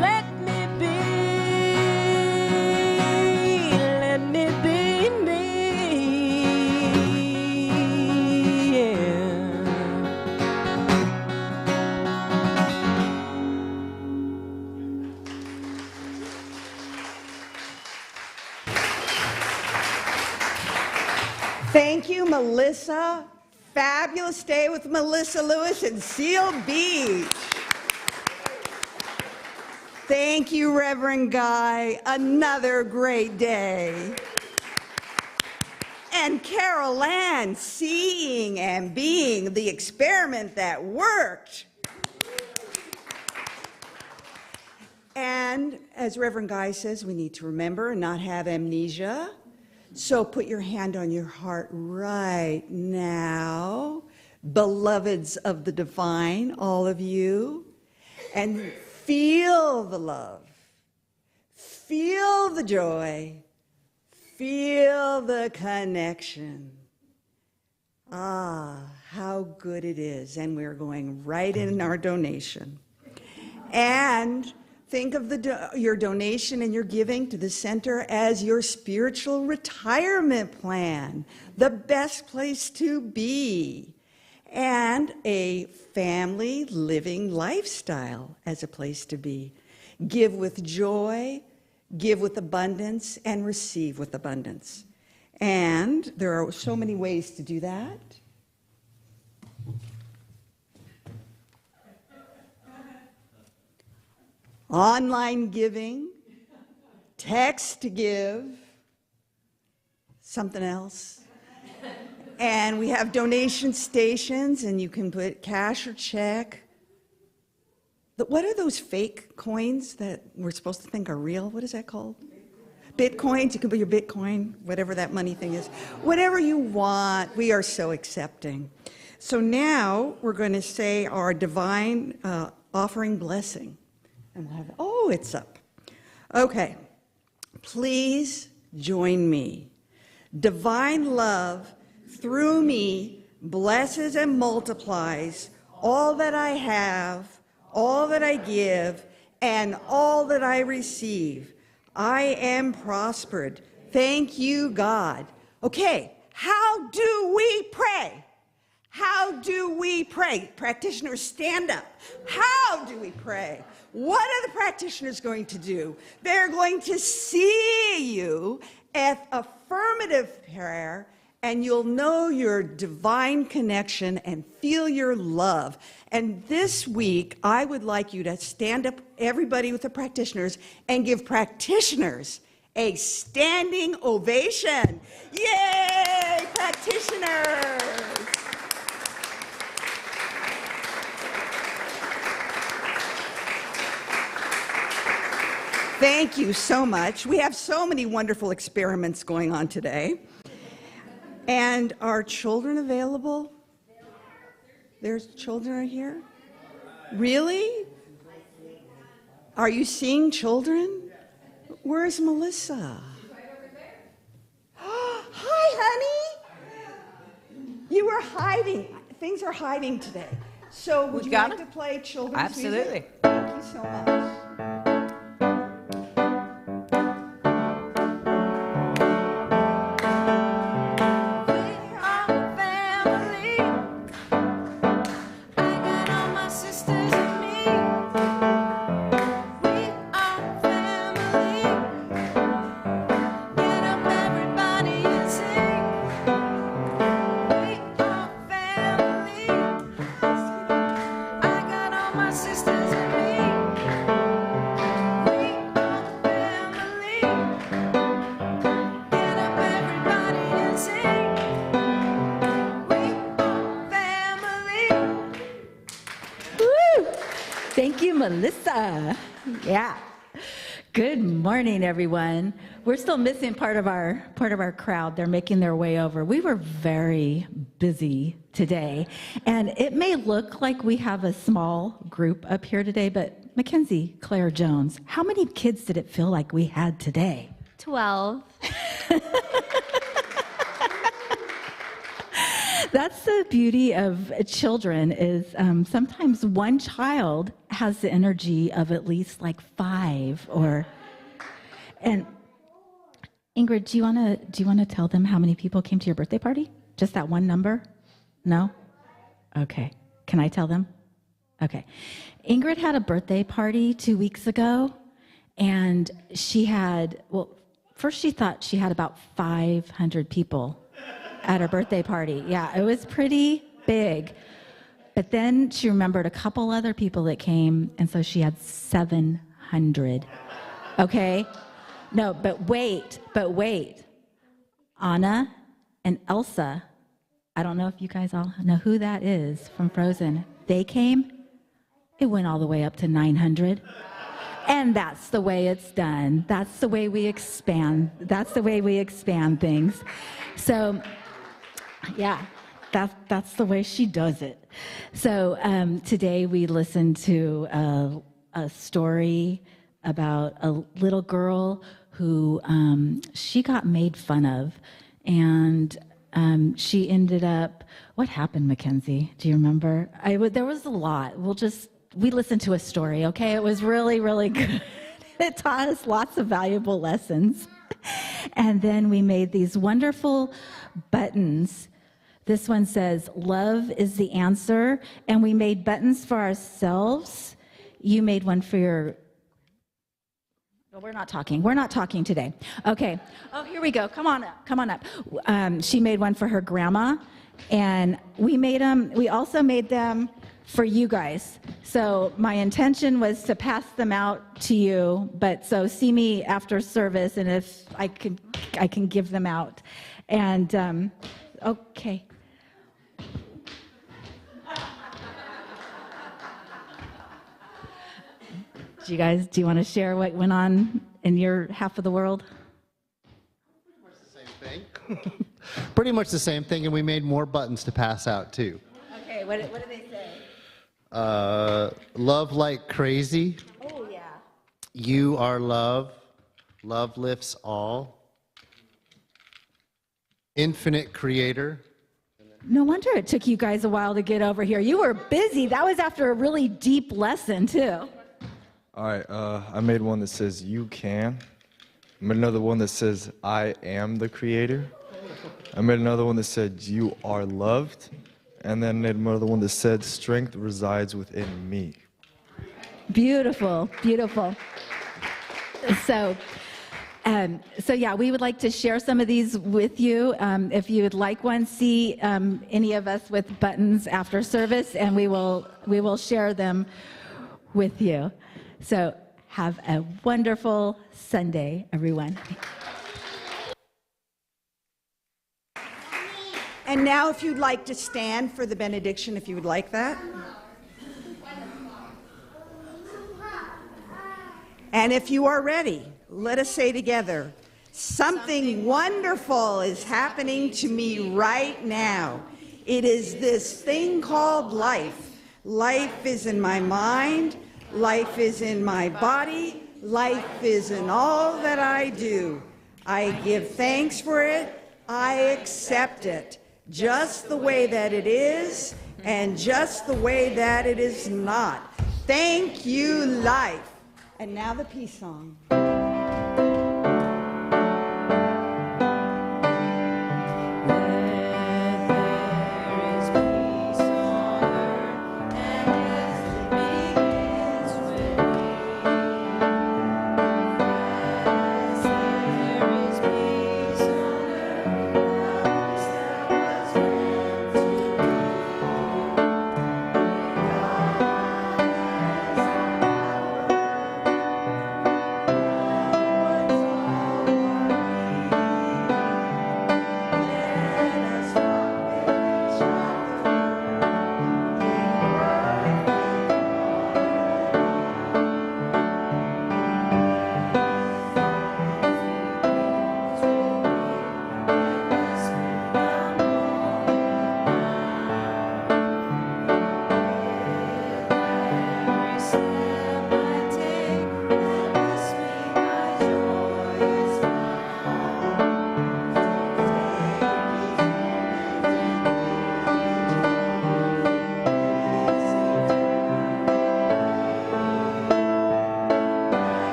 Let me be, let me be me, yeah. Thank you, Melissa. Fabulous day with Melissa Lewis in Seal Beach. Thank you, Reverend Guy. Another great day. And Carol Ann, seeing and being the experiment that worked. And as Reverend Guy says, we need to remember and not have amnesia. So put your hand on your heart right now, beloveds of the divine, all of you, and feel the love, feel the joy, feel the connection. Ah, how good it is. And we're going right in our donation. And think of your donation and your giving to the center as your spiritual retirement plan, the best place to be, and a family living lifestyle as a place to be. Give with joy, give with abundance, and receive with abundance. And there are so many ways to do that. Online giving, text to give, something else. And we have donation stations, and you can put cash or check. What are those fake coins that we're supposed to think are real? What is that called? Bitcoins. You can put your Bitcoin, whatever that money thing is. Whatever you want, we are so accepting. So now we're going to say our divine offering blessing. And we'll have, oh, it's up. Okay. Please join me. Divine love through me blesses and multiplies all that I have, all that I give, and all that I receive. I am prospered. Thank you, God. Okay, how do we pray? How do we pray? Practitioners, stand up. How do we pray? What are the practitioners going to do? They're going to see you at affirmative prayer, and you'll know your divine connection and feel your love. And this week, I would like you to stand up, everybody with the practitioners, and give practitioners a standing ovation. Yay, practitioners! Thank you so much. We have so many wonderful experiments going on today. And are children available? There's children are here? Really? Are you seeing children? Where's Melissa? Hi, honey. You were hiding. Things are hiding today. So would you like to play children's music? Absolutely. Thank you so much. Thank you, Melissa. Yeah. Good morning, everyone. We're still missing part of our crowd. They're making their way over. We were very busy today, and it may look like we have a small group up here today, but Mackenzie Claire Jones, how many kids did it feel like we had today? 12. That's the beauty of children is sometimes one child has the energy of at least like 5 and Ingrid, do you want to tell them how many people came to your birthday party? Just that one number? No? Okay. Can I tell them? Okay. Ingrid had a birthday party 2 weeks ago, and she had, well, first she thought she had about 500 people at her birthday party. Yeah, it was pretty big. But then she remembered a couple other people that came, and so she had 700. Okay? No, but wait. Anna and Elsa, I don't know if you guys all know who that is from Frozen. They came, it went all the way up to 900. And that's the way it's done. That's the way we expand. That's the way we expand things. So, yeah, that's the way she does it. So today we listened to a story about a little girl who she got made fun of, and she ended up. What happened, Mackenzie? Do you remember? There was a lot. We listened to a story. Okay, it was really, really good. It taught us lots of valuable lessons, and then we made these wonderful buttons. This one says, "Love is the answer," and we made buttons for ourselves. You made one for your. Well, we're not talking today. Okay. Oh, here we go. Come on up. She made one for her grandma, and we also made them for you guys. So my intention was to pass them out to you, but so see me after service, and if I can give them out. And okay. Do you want to share what went on in your half of the world? Pretty much the same thing, and we made more buttons to pass out too. Okay, what did they say? Love like crazy. Oh, yeah. You are love. Love lifts all. Infinite creator. No wonder it took you guys a while to get over here. You were busy. That was after a really deep lesson, too. All right, I made one that says, "You can." I made another one that says, "I am the creator." I made another one that said, "You are loved." And then made another one that said, "Strength resides within me." Beautiful, beautiful. So yeah, we would like to share some of these with you. If you would like one, see any of us with buttons after service, and we will share them with you. So have a wonderful Sunday, everyone. And now if you'd like to stand for the benediction, if you would like that. And if you are ready, let us say together, something wonderful is happening to me right now. It is this thing called life. Life is in my mind, life is in my body, life is in all that I do. I give thanks for it, I accept it, just the way that it is, and just the way that it is not. Thank you, life. And now the peace song.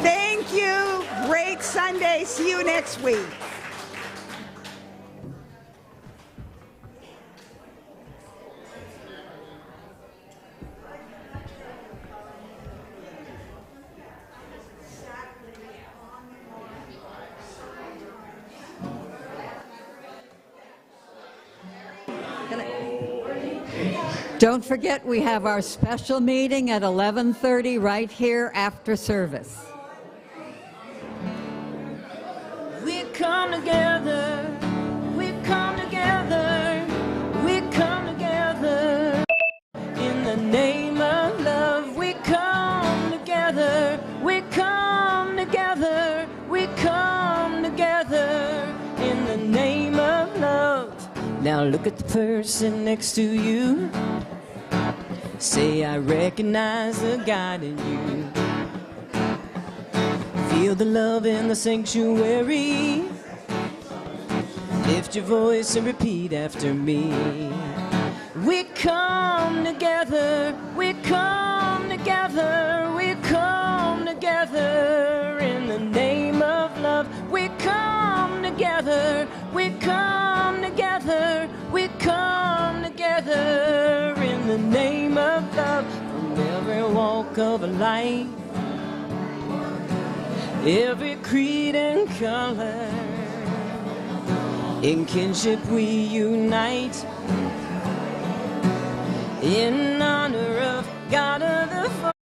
Thank you. Great Sunday. See you next week. Don't forget, we have our special meeting at 11:30 right here after service. We come together, we come together, we come together. In the name of love, we come together, we come together, we come together. In the name of love. Now look at the person next to you. Say, I recognize the God in you. Feel the love in the sanctuary. Lift your voice and repeat after me. We come together, we come together, we come together in the name of love. We come together, we come together, we come together in the name of love. From every walk of life, every creed and color, in kinship we unite, in honor of God of the Father.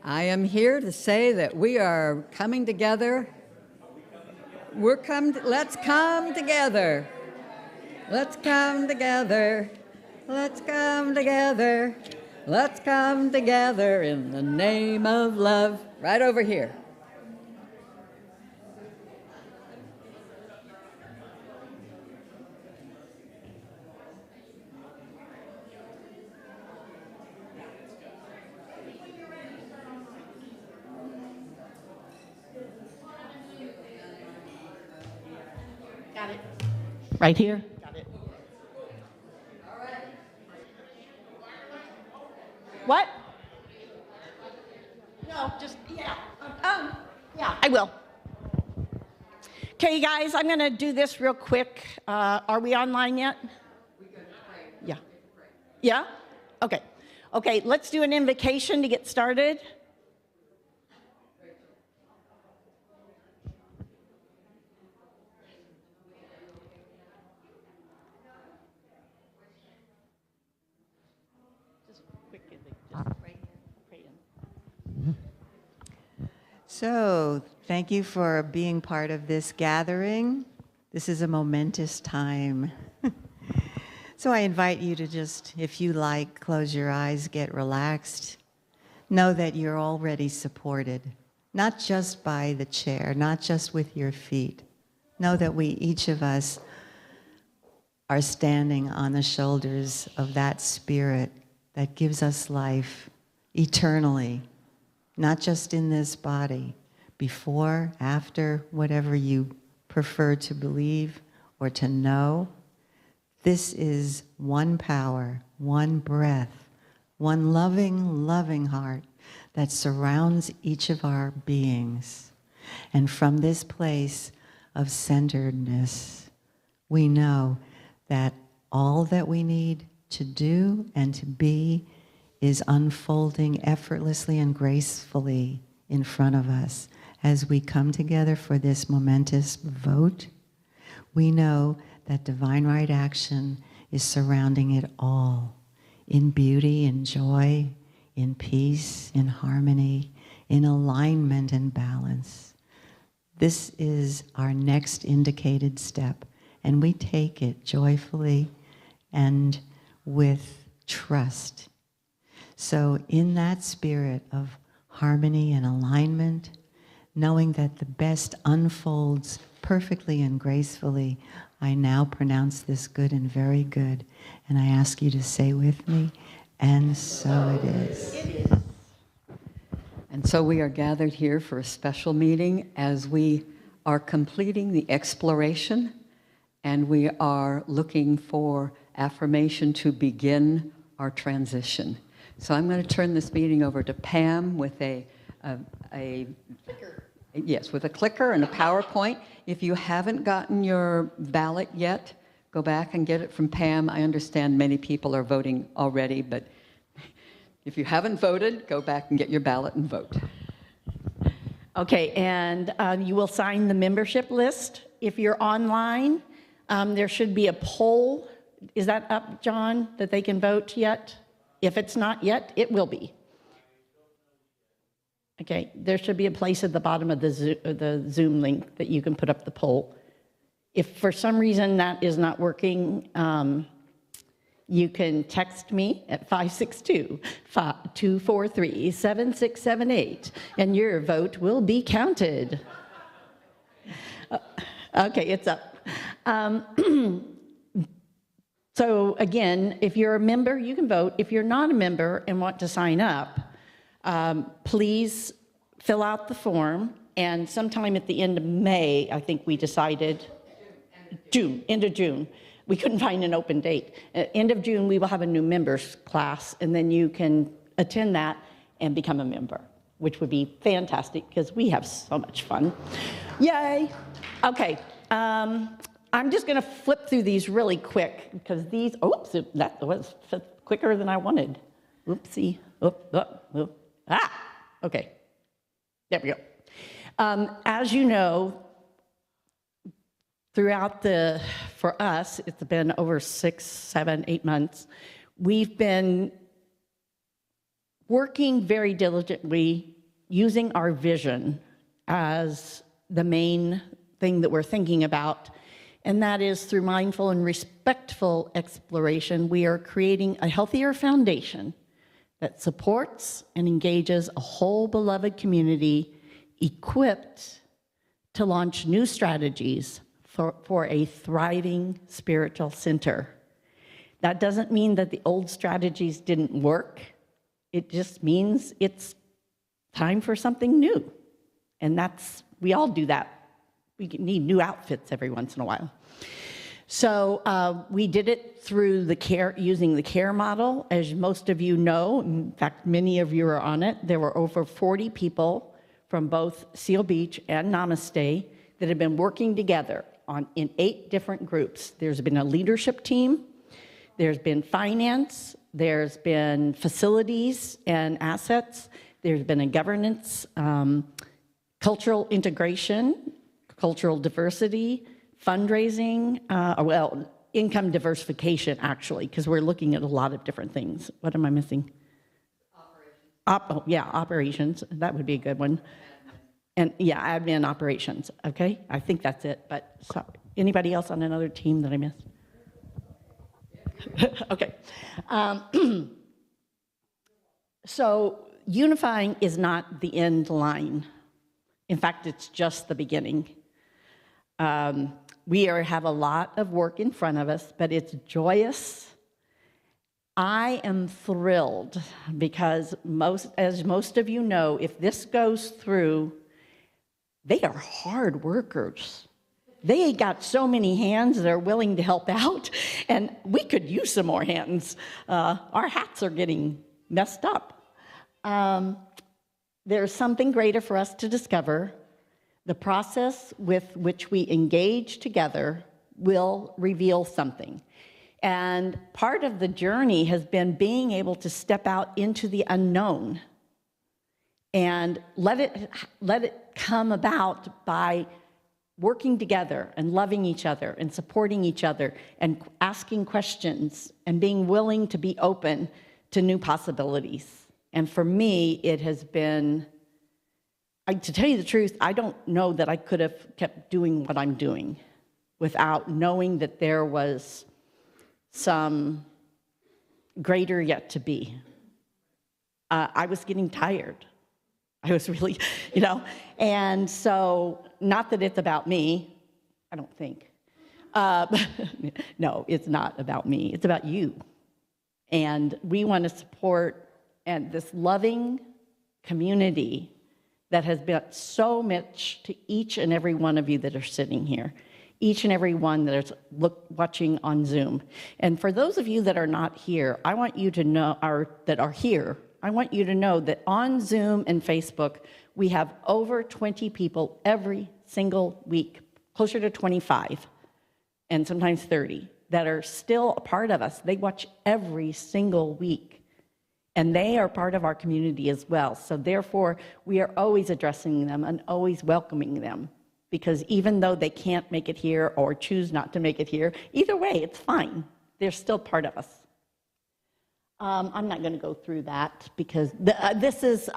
I am here to say that we are coming together. Let's come together. Let's come together. Let's come together. Let's come together in the name of love. Right over here. Got it. Right here? Got it. What? No, just, yeah. Yeah, I will. Okay, guys, I'm going to do this real quick. Are we online yet? Yeah. Yeah? Okay. Okay, let's do an invocation to get started. So, thank you for being part of this gathering. This is a momentous time. So I invite you to just, if you like, close your eyes, get relaxed. Know that you're already supported, not just by the chair, not just with your feet. Know that each of us, are standing on the shoulders of that spirit that gives us life eternally. Not just in this body, before, after, whatever you prefer to believe or to know. This is one power, one breath, one loving, loving heart that surrounds each of our beings. And from this place of centeredness, we know that all that we need to do and to be is unfolding effortlessly and gracefully in front of us. As we come together for this momentous vote, we know that divine right action is surrounding it all, in beauty, in joy, in peace, in harmony, in alignment and balance. This is our next indicated step, and we take it joyfully and with trust. So in that spirit of harmony and alignment, knowing that the best unfolds perfectly and gracefully, I now pronounce this good and very good. And I ask you to say with me, and so it is. And so we are gathered here for a special meeting as we are completing the exploration, and we are looking for affirmation to begin our transition. So I'm going to turn this meeting over to Pam with a clicker and a PowerPoint. If you haven't gotten your ballot yet, go back and get it from Pam. I understand many people are voting already, but if you haven't voted, go back and get your ballot and vote. Okay, and you will sign the membership list. If you're online, there should be a poll. Is that up, John, that they can vote yet? If it's not yet, it will be. Okay, there should be a place at the bottom of the Zoom link that you can put up the poll. If for some reason that is not working, you can text me at 562-243-7678, and your vote will be counted. Okay, it's up. So again, if you're a member, you can vote. If you're not a member and want to sign up, please fill out the form, and sometime at the end of May, I think we decided, end of June. We couldn't find an open date. At end of June, we will have a new members class, and then you can attend that and become a member, which would be fantastic because we have so much fun. Yay! Okay. I'm just going to flip through these really quick because these, oops, that was quicker than I wanted. Oopsie. Okay. There we go. As you know, for us, it's been over 6, 7, 8 months. We've been working very diligently using our vision as the main thing that we're thinking about, and that is through mindful and respectful exploration, we are creating a healthier foundation that supports and engages a whole beloved community equipped to launch new strategies for a thriving spiritual center. That doesn't mean that the old strategies didn't work. It just means it's time for something new. And we all do that. We need new outfits every once in a while. So we did it through using the CARE model. As most of you know, in fact, many of you are on it, there were over 40 people from both Seal Beach and Namaste that have been working together in 8 different groups. There's been a leadership team, there's been finance, there's been facilities and assets, there's been a governance, cultural integration, cultural diversity, fundraising, income diversification, actually, because we're looking at a lot of different things. What am I missing? Operations. Operations. That would be a good one. And yeah, admin operations. Okay, I think that's it. But sorry. Anybody else on another team that I missed? Okay. So unifying is not the end line. In fact, it's just the beginning. We have a lot of work in front of us, but it's joyous. I am thrilled because as most of you know, if this goes through, they are hard workers. They got so many hands that are willing to help out, and we could use some more hands. Our hats are getting messed up. There's something greater for us to discover. The process with which we engage together will reveal something. And part of the journey has been being able to step out into the unknown and let it come about by working together and loving each other and supporting each other and asking questions and being willing to be open to new possibilities. And for me, it has been, to tell you the truth, I don't know that I could have kept doing what I'm doing without knowing that there was some greater yet to be. I was getting tired. I was really, and so not that it's about me, I don't think. No, it's not about me. It's about you. And we want to support this loving community that has been so much to each and every one of you that are sitting here, each and every one that is watching on Zoom. And for those of you that are not here, I want you to know, that are here, I want you to know that on Zoom and Facebook, we have over 20 people every single week, closer to 25, and sometimes 30, that are still a part of us. They watch every single week. And they are part of our community as well. So therefore, we are always addressing them and always welcoming them. Because even though they can't make it here or choose not to make it here, either way, it's fine. They're still part of us. I'm not going to go through that because this is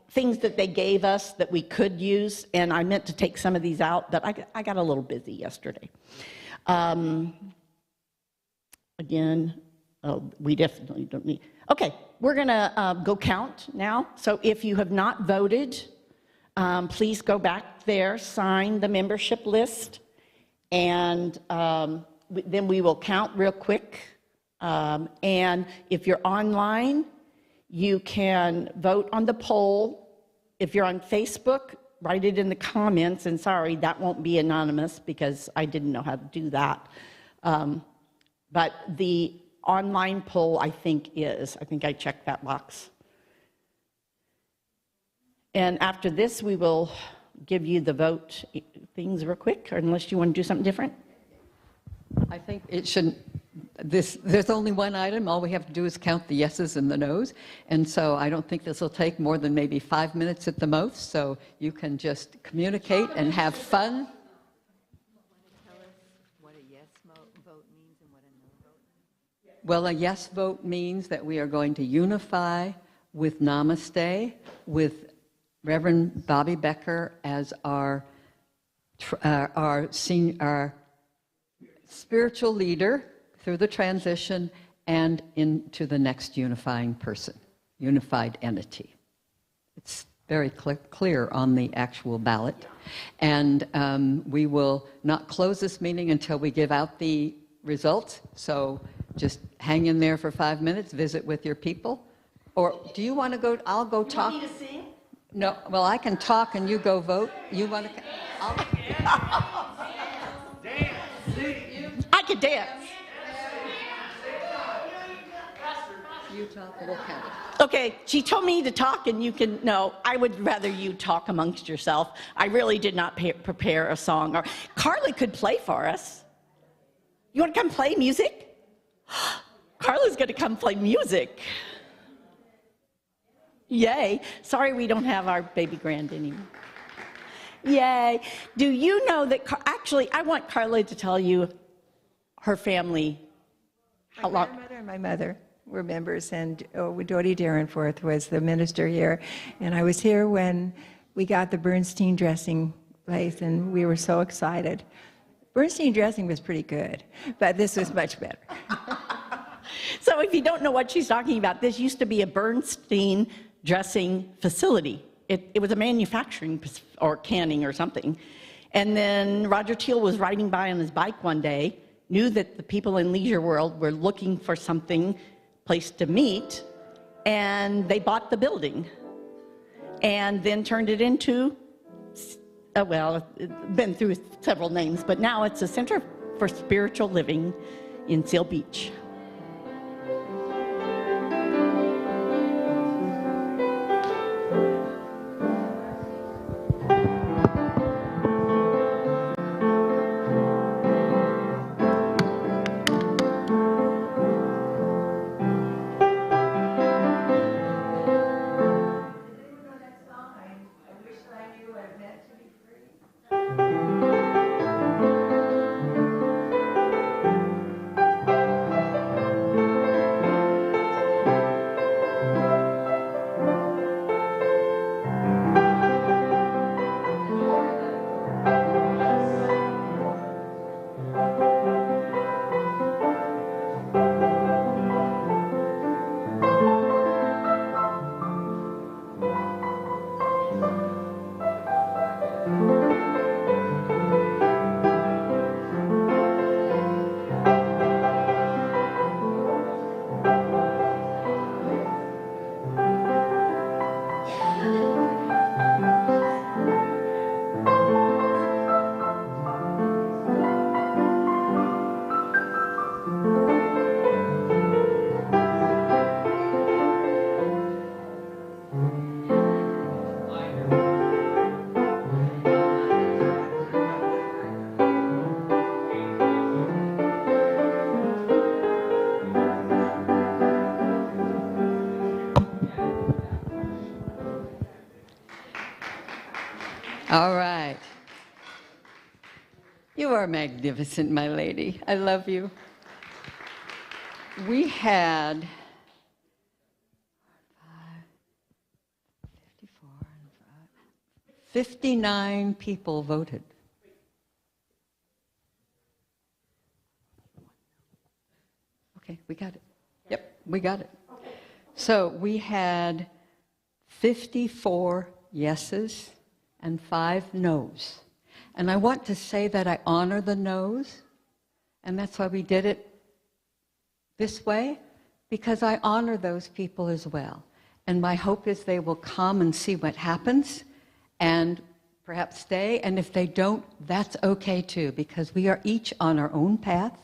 things that they gave us that we could use. And I meant to take some of these out, but I got a little busy yesterday. Again, we definitely don't need... Okay, we're going to go count now. So if you have not voted, please go back there, sign the membership list, and then we will count real quick. And if you're online, you can vote on the poll. If you're on Facebook, write it in the comments. And sorry, that won't be anonymous because I didn't know how to do that. But the online poll, I think I checked that box. And after this, we will give you the vote things real quick, or unless you want to do something different. I think it shouldn't, there's only one item. All we have to do is count the yeses and the nos. And so I don't think this will take more than maybe 5 minutes at the most. So you can just communicate and have fun. Well, a yes vote means that we are going to unify with Namaste, with Reverend Bobby Becker as our spiritual leader through the transition and into the next unifying person, unified entity. It's very clear on the actual ballot. And we will not close this meeting until we give out the results. So just hang in there for 5 minutes, visit with your people. Or do you want to go? I'll go talk. You want me to sing? No, well, I can talk and you go vote. You want to? I could dance. You talk, we'll count it. Okay, she told me to talk and you can, no, I would rather you talk amongst yourself. I really did not prepare a song. Or Carly could play for us. You want to come play music? Carly's going to come play music. Yay. Sorry we don't have our baby grand anymore. Yay. Do you know that, actually, I want Carly to tell you her family. My grandmother and my mother were members, and Dodie Darenforth was the minister here. And I was here when we got the Bernstein dressing place, and we were so excited. Bernstein dressing was pretty good, but this was much better. So if you don't know what she's talking about, this used to be a Bernstein dressing facility. It was a manufacturing or canning or something. And then Roger Teal was riding by on his bike one day, knew that the people in Leisure World were looking for something, place to meet, and they bought the building and then turned it into, well, it's been through several names, but now it's a Center for Spiritual Living in Seal Beach. All right. You are magnificent, my lady. I love you. We had 59 people voted. Okay, we got it. Yep, we got it. So we had 54 yeses and 5 noes. And I want to say that I honor the noes, and that's why we did it this way, because I honor those people as well. And my hope is they will come and see what happens and perhaps stay. And if they don't, that's okay too, because we are each on our own path,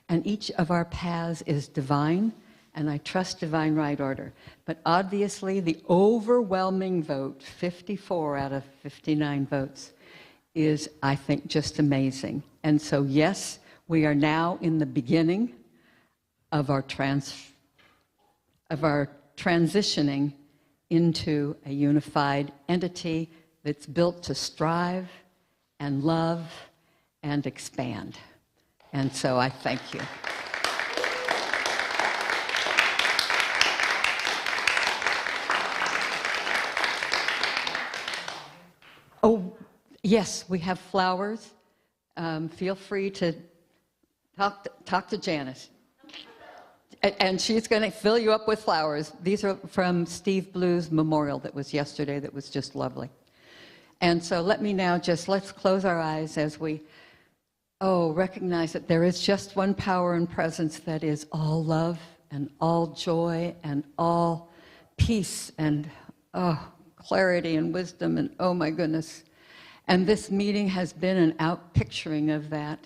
and each of our paths is divine, and I trust divine right order. But obviously, the overwhelming vote, 54 out of 59 votes, is, I think, just amazing. And so, yes, we are now in the beginning of our transitioning into a unified entity that's built to strive and love and expand. And so I thank you. Yes, we have flowers. Feel free to talk to Janice. And she's going to fill you up with flowers. These are from Steve Blue's memorial that was yesterday that was just lovely. And so let's close our eyes as we, recognize that there is just one power and presence that is all love and all joy and all peace and, clarity and wisdom and, oh my goodness. And this meeting has been an outpicturing of that.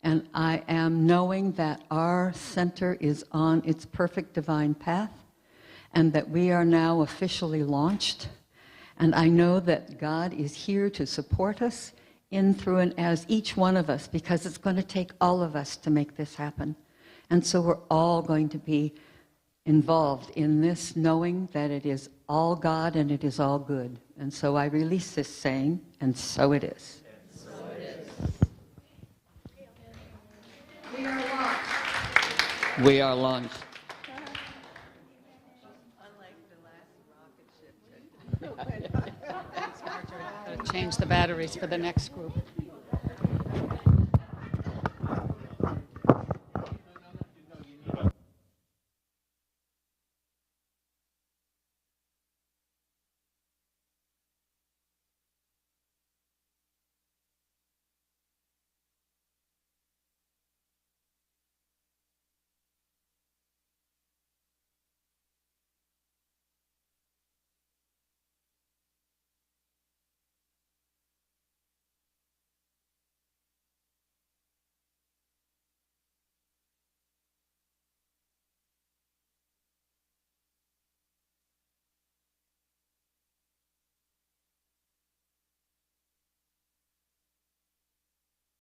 And I am knowing that our center is on its perfect divine path and that we are now officially launched. And I know that God is here to support us in, through, and as each one of us, because it's going to take all of us to make this happen. And so we're all going to be involved in this, knowing that it is all God and it is all good. And so I release this saying, and so it is. We are launched. Unlike the last rocket ship. Thanks, Marjorie. Gotta change the batteries for the next group.